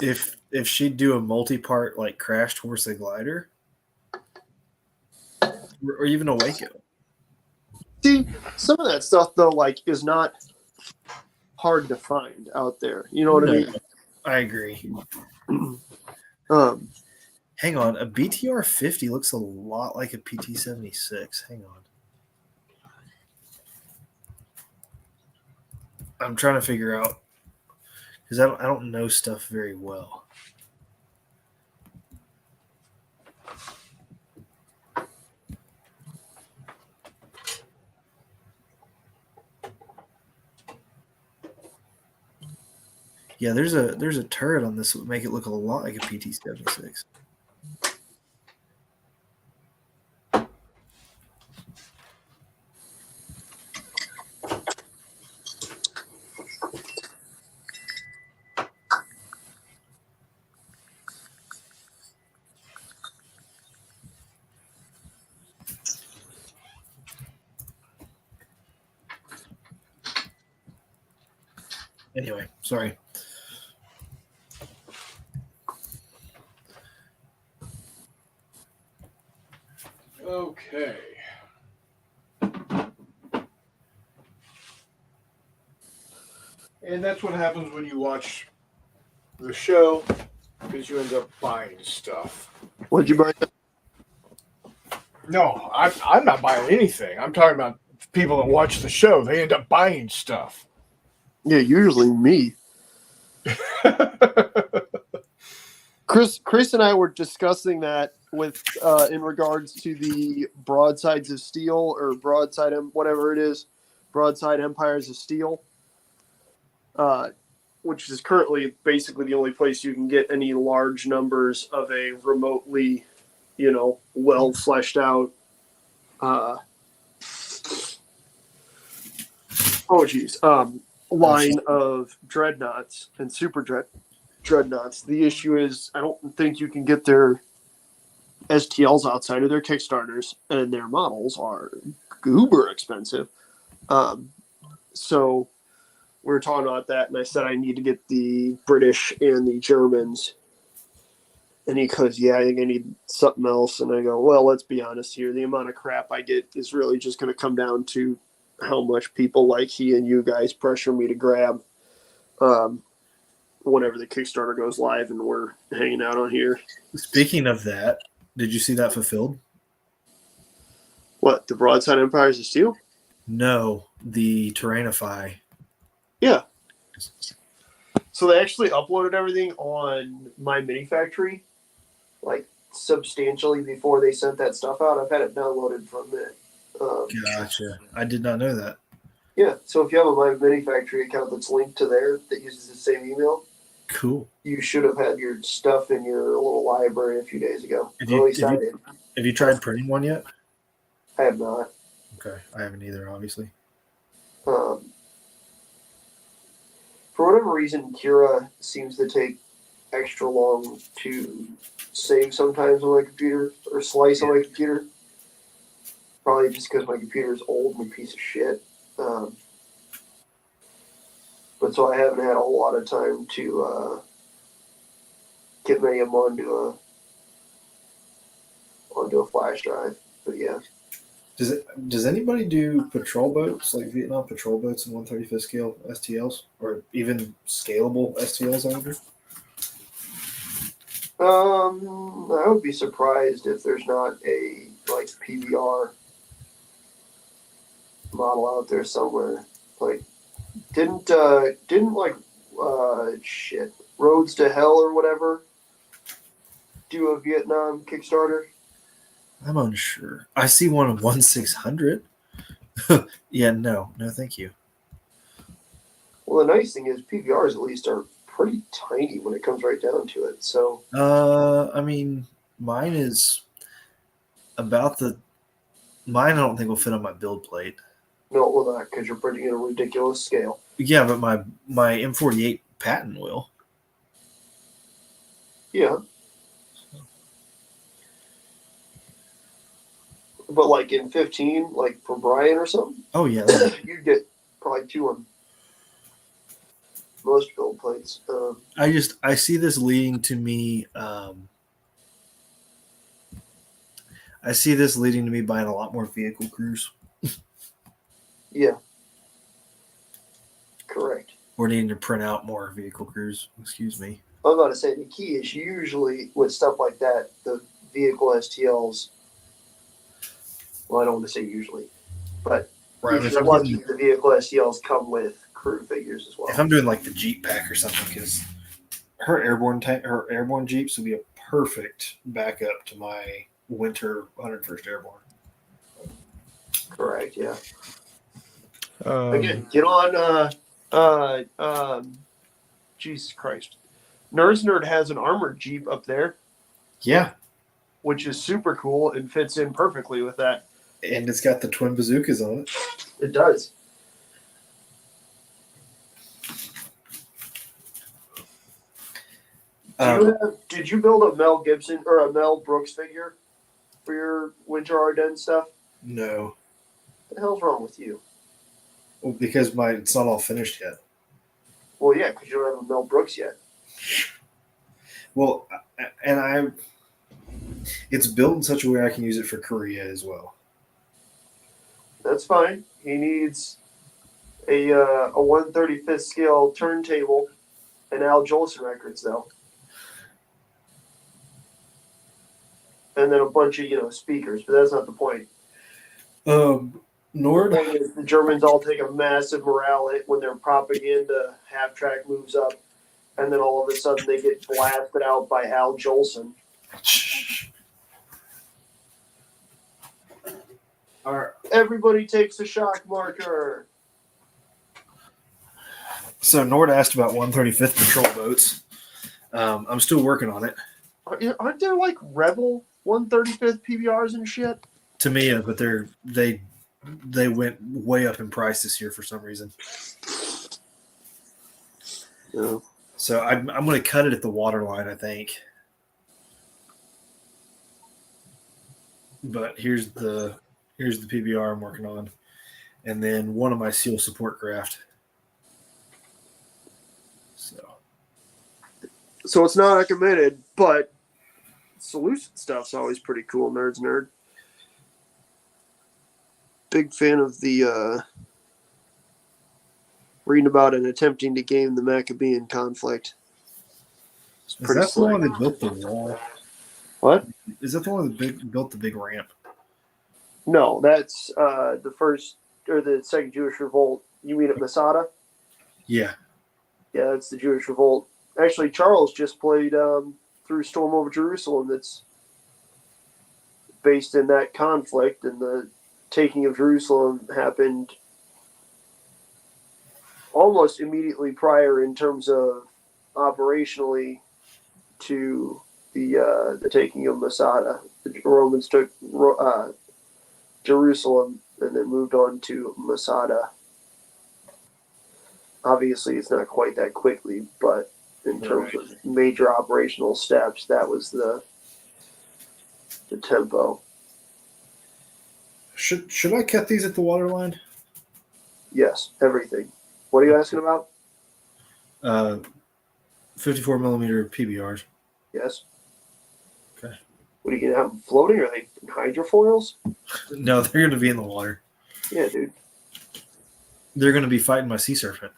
if she'd do a multi-part like Crash Course the Glider, or even a Waco. See, some of that stuff though, like, is not hard to find out there. You know what I mean? I agree. Hang on, a BTR 50 looks a lot like a PT 76. Hang on. I'm trying to figure out because I don't know stuff very well. Yeah, there's a turret on this that would make it look a lot like a PT-76. Anyway, sorry. Okay. And that's what happens when you watch the show, because you end up buying stuff. What'd you buy? No, I'm not buying anything. I'm talking about people that watch the show. They end up buying stuff. Yeah, usually me. Chris and I were discussing that with in regards to the Broadsides of Steel or Broadside whatever it is, Broadside Empires of Steel, which is currently basically the only place you can get any large numbers of a remotely, well fleshed out. Line of dreadnoughts and super dreadnoughts. The issue is I don't think you can get their STLs outside of their Kickstarters, and their models are uber expensive. So we were talking about that, and I said I need to get the British and the Germans. And he goes, yeah, I think I need something else. And I go, well, let's be honest here. The amount of crap I get is really just going to come down to how much people like he and you guys pressure me to grab whenever the Kickstarter goes live and we're hanging out on here. Speaking of that, did you see that fulfilled? What, the Broadside Empires of Steel? No, the Terrainify. Yeah. So they actually uploaded everything on my mini factory, like substantially before they sent that stuff out. I've had it downloaded from it. Gotcha. I did not know that. Yeah. So if you have a My Mini Factory account that's linked to there that uses the same email, Cool. you should have had your stuff in your little library a few days ago. Have Or at least I you, did. have you tried printing one yet? I have not. Okay. I haven't either, obviously. For whatever reason, Kira seems to take extra long to save sometimes on my computer or slice on my computer. Probably just because my computer is old and a piece of shit. But so I haven't had a whole lot of time to get many of them onto a flash drive. But yeah. Does anybody do patrol boats, like Vietnam patrol boats in 135th scale STLs? Or even scalable STLs, I wonder? I would be surprised if there's not a like PBR model out there somewhere. Like didn't Roads to Hell or whatever do a Vietnam Kickstarter? I'm unsure. I see one of 1/600. Yeah, no, thank you. Well, the nice thing is PBRs at least are pretty tiny when it comes right down to it. So, I mean, mine is about the. Mine, I don't think will fit on my build plate. no, it will not because you're printing at a ridiculous scale. Yeah, but my M48 Patton will. Yeah. But like in 15, like for Brian or something, Oh yeah, you'd get probably 2 on most build plates. I see this leading to me. I see this leading to me buying a lot more vehicle crews. Yeah. Correct. Or needing to print out more vehicle crews. Excuse me. I was about to say the key is usually with stuff like that, the vehicle STLs. Well, I don't want to say usually, but if you're lucky, the vehicle STLs come with crew figures as well. If I'm doing like the Jeep pack or something, because her airborne Jeeps would be a perfect backup to my winter 101st Airborne. Correct. Yeah. Again, get on. Jesus Christ, Nerds Nerd has an armored Jeep up there. Yeah. Which is super cool and fits in perfectly with that. And it's got the twin bazookas on it. It does. Did you build a Mel Gibson or a Mel Brooks figure for your Winter Ardennes stuff? No. What the hell's wrong with you? Well, because it's not all finished yet. Well, yeah, because you don't have a Mel Brooks yet. Well, and it's built in such a way I can use it for Korea as well. That's fine. He needs a 1/35th scale turntable and Al Jolson records, though. And then a bunch of, speakers, but that's not the point. Nord? The point is the Germans all take a massive morale hit when their propaganda half-track moves up, and then all of a sudden they get blasted out by Al Jolson. Everybody takes a shock marker. So Nord asked about 135th patrol boats. I'm still working on it. Aren't there like Rebel 135th PBRs and shit? To me, but they went way up in price this year for some reason. Yeah. So I'm going to cut it at the waterline, I think. But here's the PBR I'm working on. and then one of my seal support craft. So it's not recommended, but solution stuff's always pretty cool. Nerds nerd. Big fan of the reading about and attempting to game the Maccabean conflict. Is that the one that built the wall? What? Is that the one that built the big ramp? No, that's the first or the second Jewish revolt. You mean at Masada? Yeah. Yeah, that's the Jewish revolt. Actually, Charles just played through Storm Over Jerusalem. That's based in that conflict, and the taking of Jerusalem happened almost immediately prior in terms of operationally to the taking of Masada. The Romans took Jerusalem and then moved on to Masada. Obviously, it's not quite that quickly, but in terms of major operational steps, that was the tempo. Should I cut these at the water line? Yes, everything. What are you asking about? 54 millimeter PBRs. Yes. Okay. What are you gonna have them floating? Are they hydrofoils? No, they're going to be in the water. Yeah, dude. They're going to be fighting my sea serpent.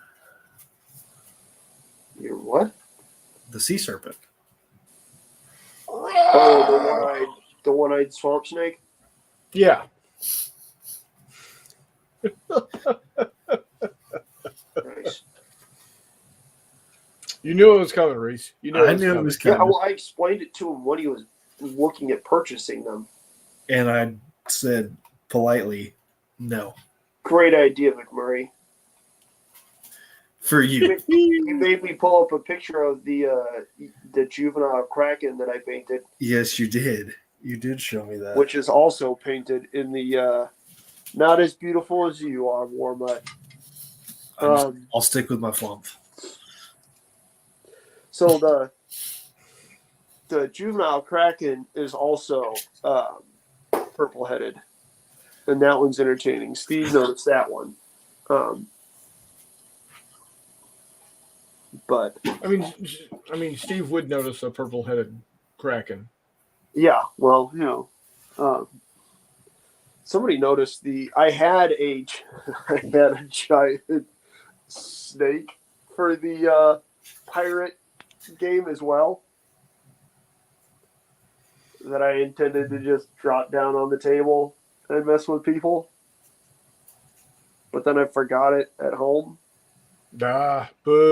You're what? The sea serpent. Oh, the one-eyed swamp snake. Yeah. Nice. You knew it was coming, Reese. You knew I knew it was coming. Yeah, well, I explained it to him when he was looking at purchasing them. And I said politely, no. Great idea, McMurray. For you. He made me pull up a picture of the juvenile kraken that I painted. Yes, you did. You did show me that. Which is also painted in the not as beautiful as you are, Warmutt. I'll stick with my flump. So the juvenile kraken is also purple-headed, and that one's entertaining. Steve noticed that one. But I mean, Steve would notice a purple-headed kraken. yeah, well, somebody noticed I had a giant snake for the pirate game as well that I intended to just drop down on the table and mess with people, but then I forgot it at home. Boo,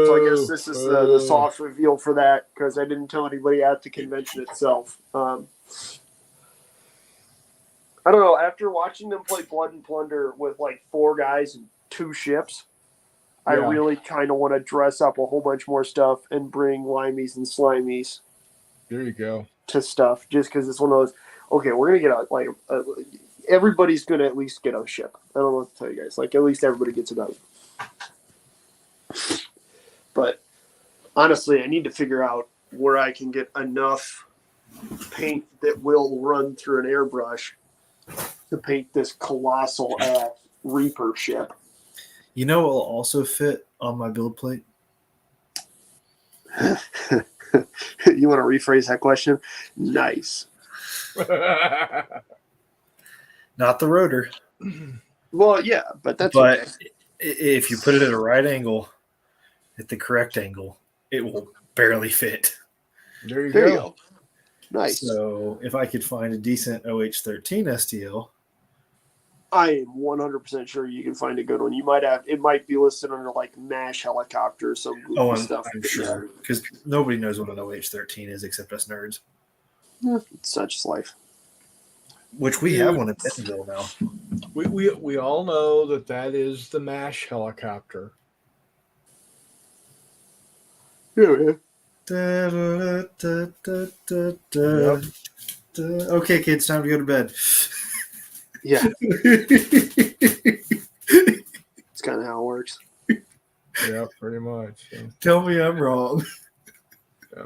So I guess this is the soft reveal for that, because I didn't tell anybody at the convention itself. I don't know. After watching them play Blood and Plunder with like 4 guys and 2 ships, I really kind of want to dress up a whole bunch more stuff and bring limeys and slimies. There you go. To stuff, just because it's one of those. Okay, we're gonna get everybody's gonna at least get a ship. I don't know what to tell you guys. Like, at least everybody gets a boat. But honestly, I need to figure out where I can get enough paint that will run through an airbrush to paint this colossal Reaper ship. You know what will also fit on my build plate? You want to rephrase that question? Nice. Not the rotor. Well, yeah, but that's But okay. If you put it at a right angle, at the correct angle, it will barely fit. There you There go. you go. Nice. So if I could find a decent OH13 STL, I am 100% sure you can find a good one. You might have. It might be listed under like MASH helicopter or some goofy stuff. I'm sure, because nobody knows what an OH13 is except us nerds. Yeah, it's such life. Which we have one in Bentonville now. We all know that is the MASH helicopter. Yeah. Okay, kids, time to go to bed. Yeah. It's kind of how it works. Yeah, pretty much. Yeah. Tell me I'm wrong. Yeah.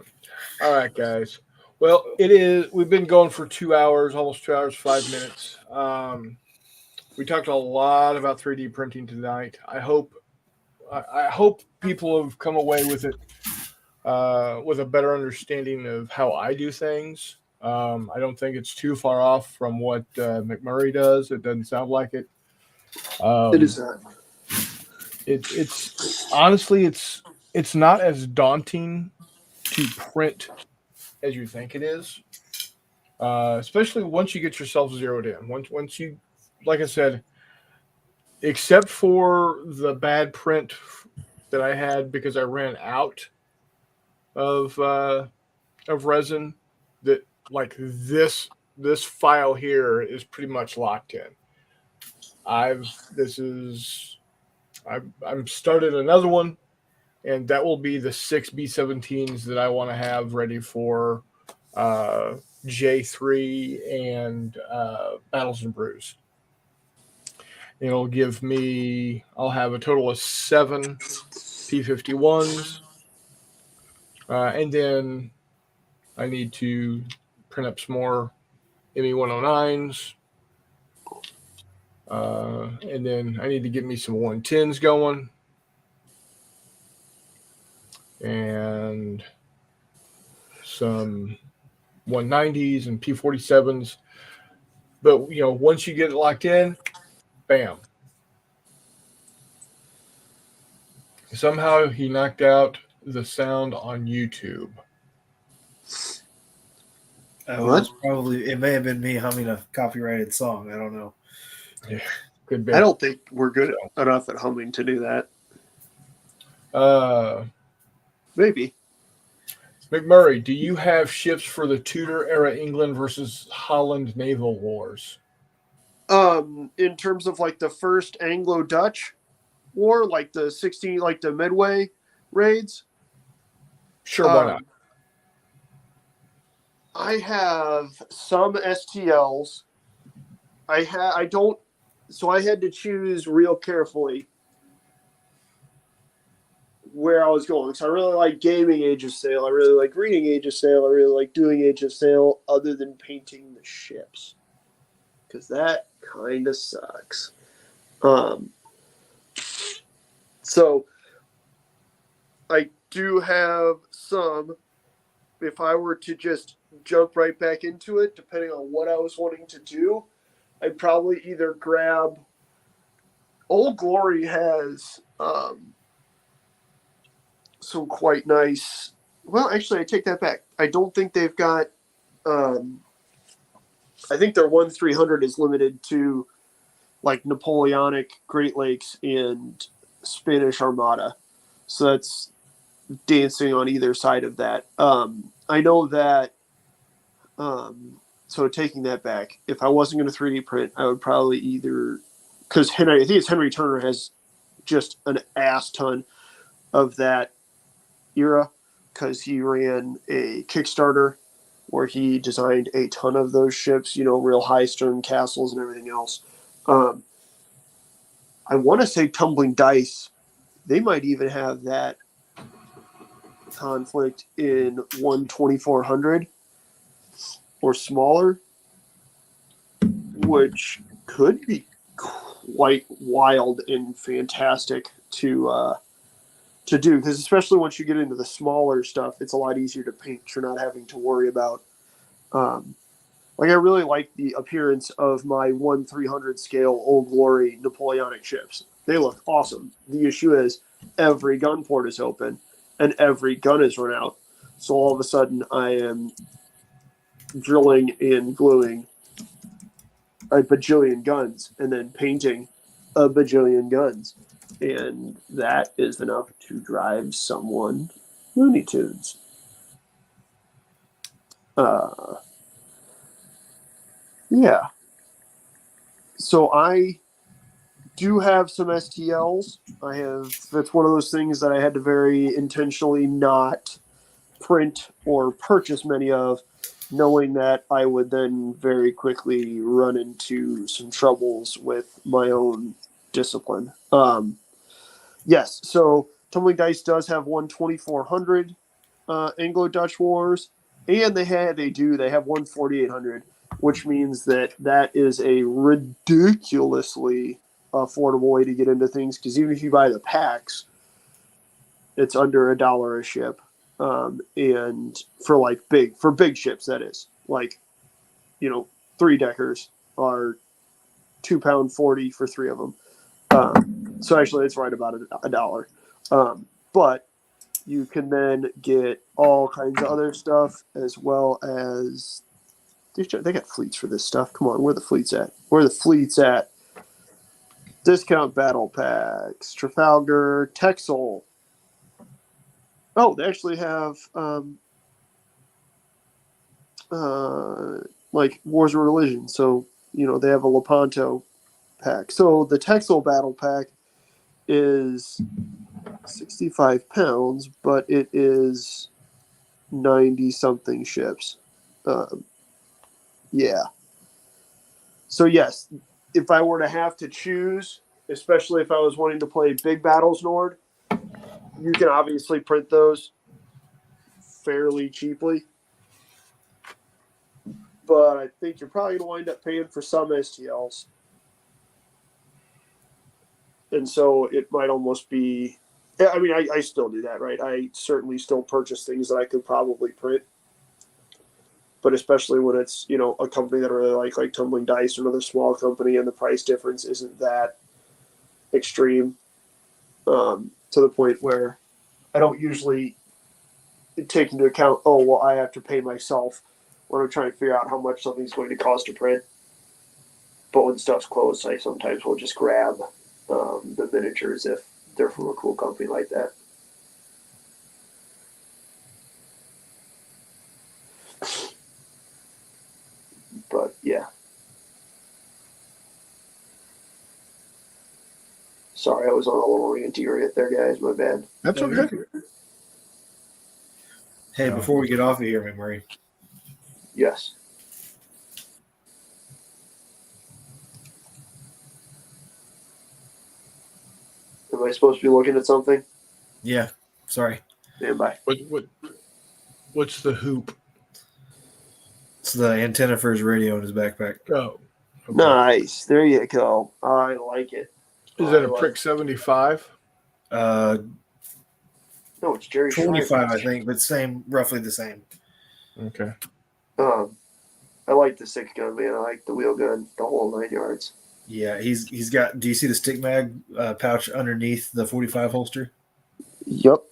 All right, guys. Well, it is. We've been going for 2 hours, almost 2 hours, 5 minutes. We talked a lot about 3D printing tonight. I hope people have come away with it with a better understanding of how I do things. I don't think it's too far off from what McMurray does. It doesn't sound like it. It is not. It's honestly it's not as daunting to print as you think it is. Especially once you get yourself zeroed in. Once you, like I said, except for the bad print that I had because I ran out of resin, that like this file here is pretty much locked in. I'm started another one, and that will be the 6B17s that I want to have ready for J3 and Battles and Brews. It'll give me, I'll have a total of 7 P51s. And then I need to print up some more ME109s. And then I need to get me some 110s going. And some 190s and P47s. But, once you get it locked in, bam. Somehow he knocked out the sound on YouTube. It may have been me humming a copyrighted song. I don't know. Yeah, could be. I don't think we're good enough at humming to do that. Maybe. McMurray, do you have ships for the Tudor era England versus Holland naval wars? In terms of like the first Anglo-Dutch war, like the the Medway raids. Sure, why not? I have some STLs. I had to choose real carefully where I was going. So I really like gaming Age of Sail. I really like reading Age of Sail. I really like doing Age of Sail other than painting the ships. Because that kind of sucks. So I do have some. If I were to just jump right back into it, depending on what I was wanting to do, I'd probably either grab. Old Glory has some quite nice. Well, actually, I take that back. I don't think they've got. I think their 1-300 is limited to like Napoleonic, Great Lakes, and Spanish Armada. So that's dancing on either side of that. I know that. So taking that back, if I wasn't going to 3D print, I would probably either, because I think it's Henry Turner has just an ass ton of that era, because he ran a Kickstarter where he designed a ton of those ships, real high stern castles and everything else. I want to say Tumbling Dice, they might even have that conflict in 1/2400 or smaller, which could be quite wild and fantastic to do, because especially once you get into the smaller stuff, it's a lot easier to paint. You're not having to worry about I really like the appearance of my 1/300 scale Old Glory Napoleonic ships. They look awesome. The issue is every gun port is open and every gun is run out. So all of a sudden I am drilling and gluing a bajillion guns and then painting a bajillion guns. And that is enough to drive someone Looney Tunes. Yeah. So I do have some STLs. That's one of those things that I had to very intentionally not print or purchase many of, knowing that I would then very quickly run into some troubles with my own discipline. Yes, so Tumbling Dice does have 1/2400 Anglo-Dutch Wars, and they have 1/4800. which means that is a ridiculously affordable way to get into things. Because even if you buy the packs, it's under $1 a ship, and for big ships, that is 3-deckers are £2.40 for 3 of them. So actually, it's right about $1. But you can then get all kinds of other stuff as well as they got fleets for this stuff. Come on, where are the fleets at? Where are the fleets at? Discount battle packs, Trafalgar, Texel. Oh, they actually have Wars of Religion. So they have a Lepanto pack. So the Texel battle pack is £65, but it is 90 something ships. Yeah. So yes, if I were to have to choose, especially if I was wanting to play Big Battles Nord, you can obviously print those fairly cheaply. But I think you're probably going to wind up paying for some STLs. And so it might almost be, I mean, I still do that, right? I certainly still purchase things that I could probably print. But especially when it's, a company that I really like Tumbling Dice or another small company, and the price difference isn't that extreme, to the point where I don't usually take into account, I have to pay myself when I'm trying to figure out how much something's going to cost to print. But when stuff's closed, I sometimes will just grab the miniatures if they're from a cool company like that. But yeah. Sorry, I was on a little ranty rant there, guys. My bad. That's okay. Hey, before we get off of here, McMurray. Yes. Am I supposed to be looking at something? Yeah. Sorry. Stand by. What's the hoop? It's the antenna for his radio in his backpack. Oh. Okay. Nice. There you go. I like it. Is that a Prick 75? No, it's Jerry 25, Schreiber. I think, but roughly the same. Okay. I like the 6-gun, man. I like the wheel gun, the whole 9 yards. Yeah, he's got. Do you see the stick mag pouch underneath the 45 holster? Yep.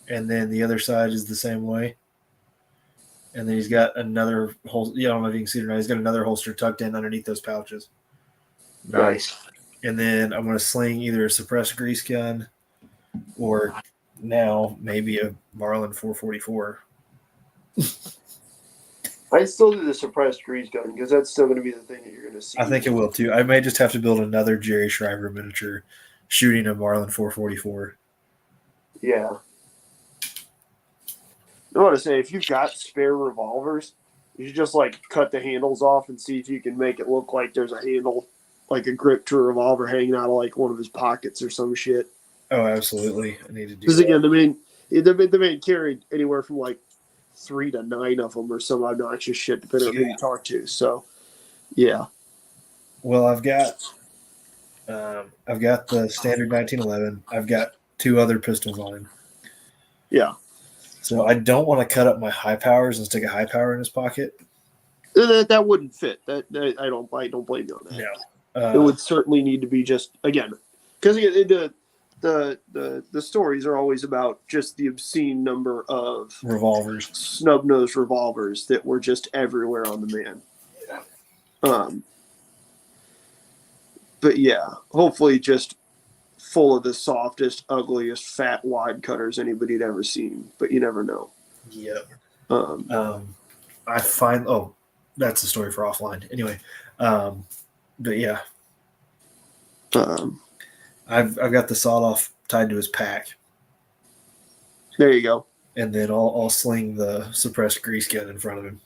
And then the other side is the same way. And then he's got another holster. Yeah, I don't know if you can see it or not. He's got another holster tucked in underneath those pouches. Nice. And then I'm going to sling either a suppressed grease gun or now maybe a Marlin 444. I still do the suppressed grease gun because that's still going to be the thing that you're going to see. I think it will too. I may just have to build another Jerry Schreiber miniature shooting a Marlin 444. Yeah. I want to say, if you've got spare revolvers, you should just cut the handles off and see if you can make it look like there's a handle, like a grip to a revolver hanging out of one of his pockets or some shit. Oh, absolutely. I need to do that. Because again, the main carried anywhere from 3 to 9 of them or some obnoxious shit, depending on who you talk to. So, yeah. Well, I've got the standard 1911. I've got 2 other pistols on him. Yeah. So I don't want to cut up my high powers and stick a high power in his pocket. That wouldn't fit. That I don't blame you on that. No. It would certainly need to be just, again, because the stories are always about just the obscene number of revolvers, snub-nosed revolvers that were just everywhere on the man. Yeah. But yeah, hopefully just full of the softest, ugliest, fat wad cutters anybody'd ever seen. But you never know. Yep. I find. Oh, that's a story for offline. Anyway, but yeah. I've got the sawed off tied to his pack. There you go. And then I'll sling the suppressed grease gun in front of him.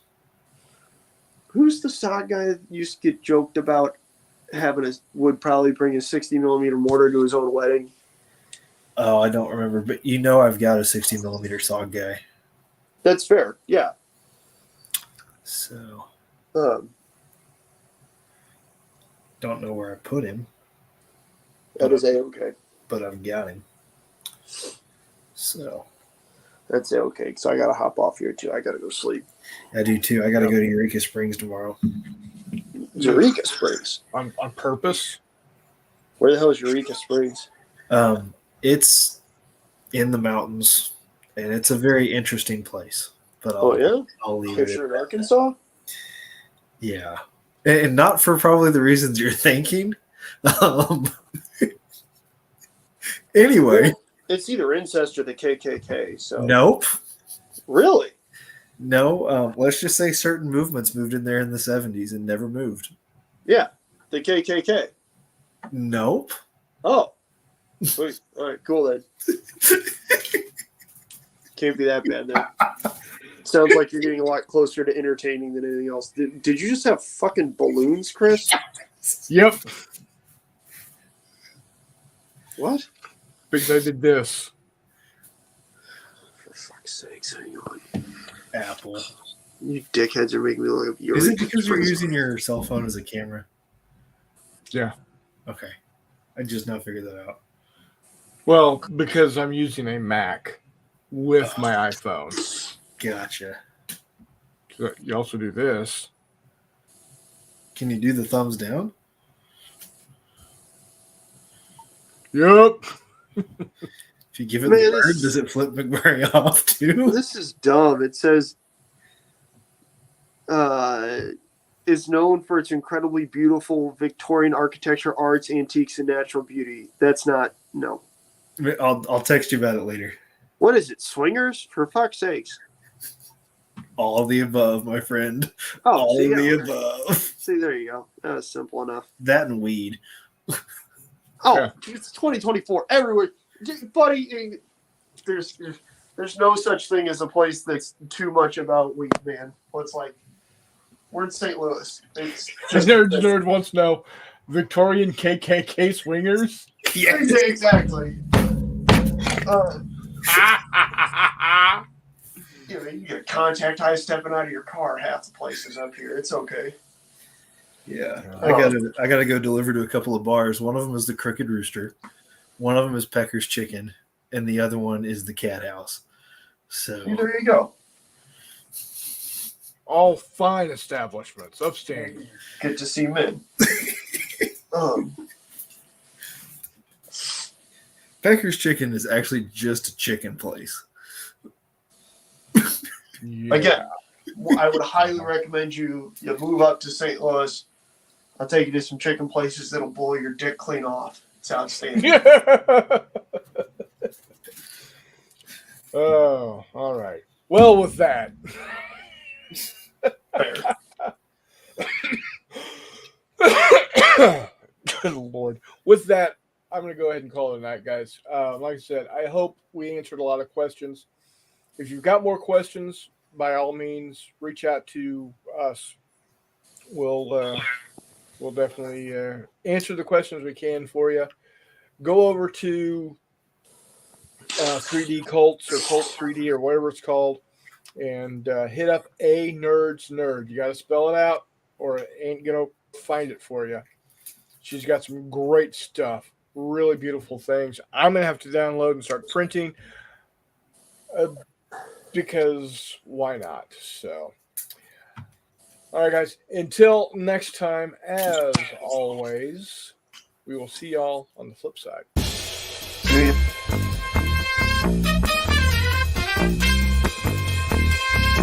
Who's the sod guy that used to get joked about would probably bring a 60mm mortar to his own wedding? Oh, I don't remember, but I've got a 60mm sawed guy. That's fair. Yeah. So. Don't know where I put him, That is A-okay. but I've got him. So That's A-okay, because I got to hop off here, too. I got to go sleep. I do too. I got to go to Eureka Springs tomorrow. Eureka Springs? On purpose? Where the hell is Eureka Springs? It's in the mountains, and it's a very interesting place. But Oh, yeah? I'll leave If it. you're in Arkansas? Yeah, and not for probably the reasons you're thinking. Anyway, It's either incest or the KKK, so. nope. Really? No, let's just say certain movements moved in there in the 70s and never moved. Yeah, the KKK. Nope. Oh. Wait, all right, cool then. Can't be that bad then. Sounds like you're getting a lot closer to entertaining than anything else. Did you just have fucking balloons, Chris? Yep. What? Because I did this. For fuck's sakes, hang on. Apple. You dickheads are making me look up your. Is it because you're using your cell phone as a camera? Yeah. Okay. I just now figured that out. Well, because I'm using a Mac with my iPhone. Gotcha. You also do this. Can you do the thumbs down? Yep. If you give it Man, the bird, this- does it flip McMurray off too? This is dumb. It says, is known for its incredibly beautiful Victorian architecture, arts, antiques, and natural beauty. That's not, no. I'll text you about it later. What is it, swingers? For fuck's sakes. All of the above, my friend. Oh, All see, of the yeah. above. See, there you go. That was simple enough. That and weed. Oh, Yeah. it's 2024 everywhere. Buddy, there's no such thing as a place that's too much about weed, man. It's like, we're in St. Louis. It's just, Nerd wants to know Victorian KKK swingers. Yes. exactly. You get contact high stepping out of your car half the places up here. It's okay. Yeah, I gotta go deliver to a couple of bars. One of them is the Crooked Rooster, one of them is Pecker's Chicken, and the other one is the Cat House. So There you go. All fine establishments, upstanding. Get to see men. Pecker's Chicken is actually just a chicken place. Yeah. Again, I would highly recommend you move up to St. Louis. I'll take you to some chicken places that'll blow your dick clean off. It's outstanding. Oh, all right. Well, with that. Fair. Good Lord. With that, I'm going to go ahead and call it a night, guys. Like I said, I hope we answered a lot of questions. If you've got more questions, by all means, reach out to us. We'll definitely answer the questions we can for you. Go over to 3D Cults or Cults 3D or whatever it's called, and hit up A Nerd's Nerd. You got to spell it out, or it ain't gonna find it for you. She's got some great stuff, really beautiful things. I'm gonna have to download and start printing because why not? So, all right, guys. Until next time, as always, we will see y'all on the flip side.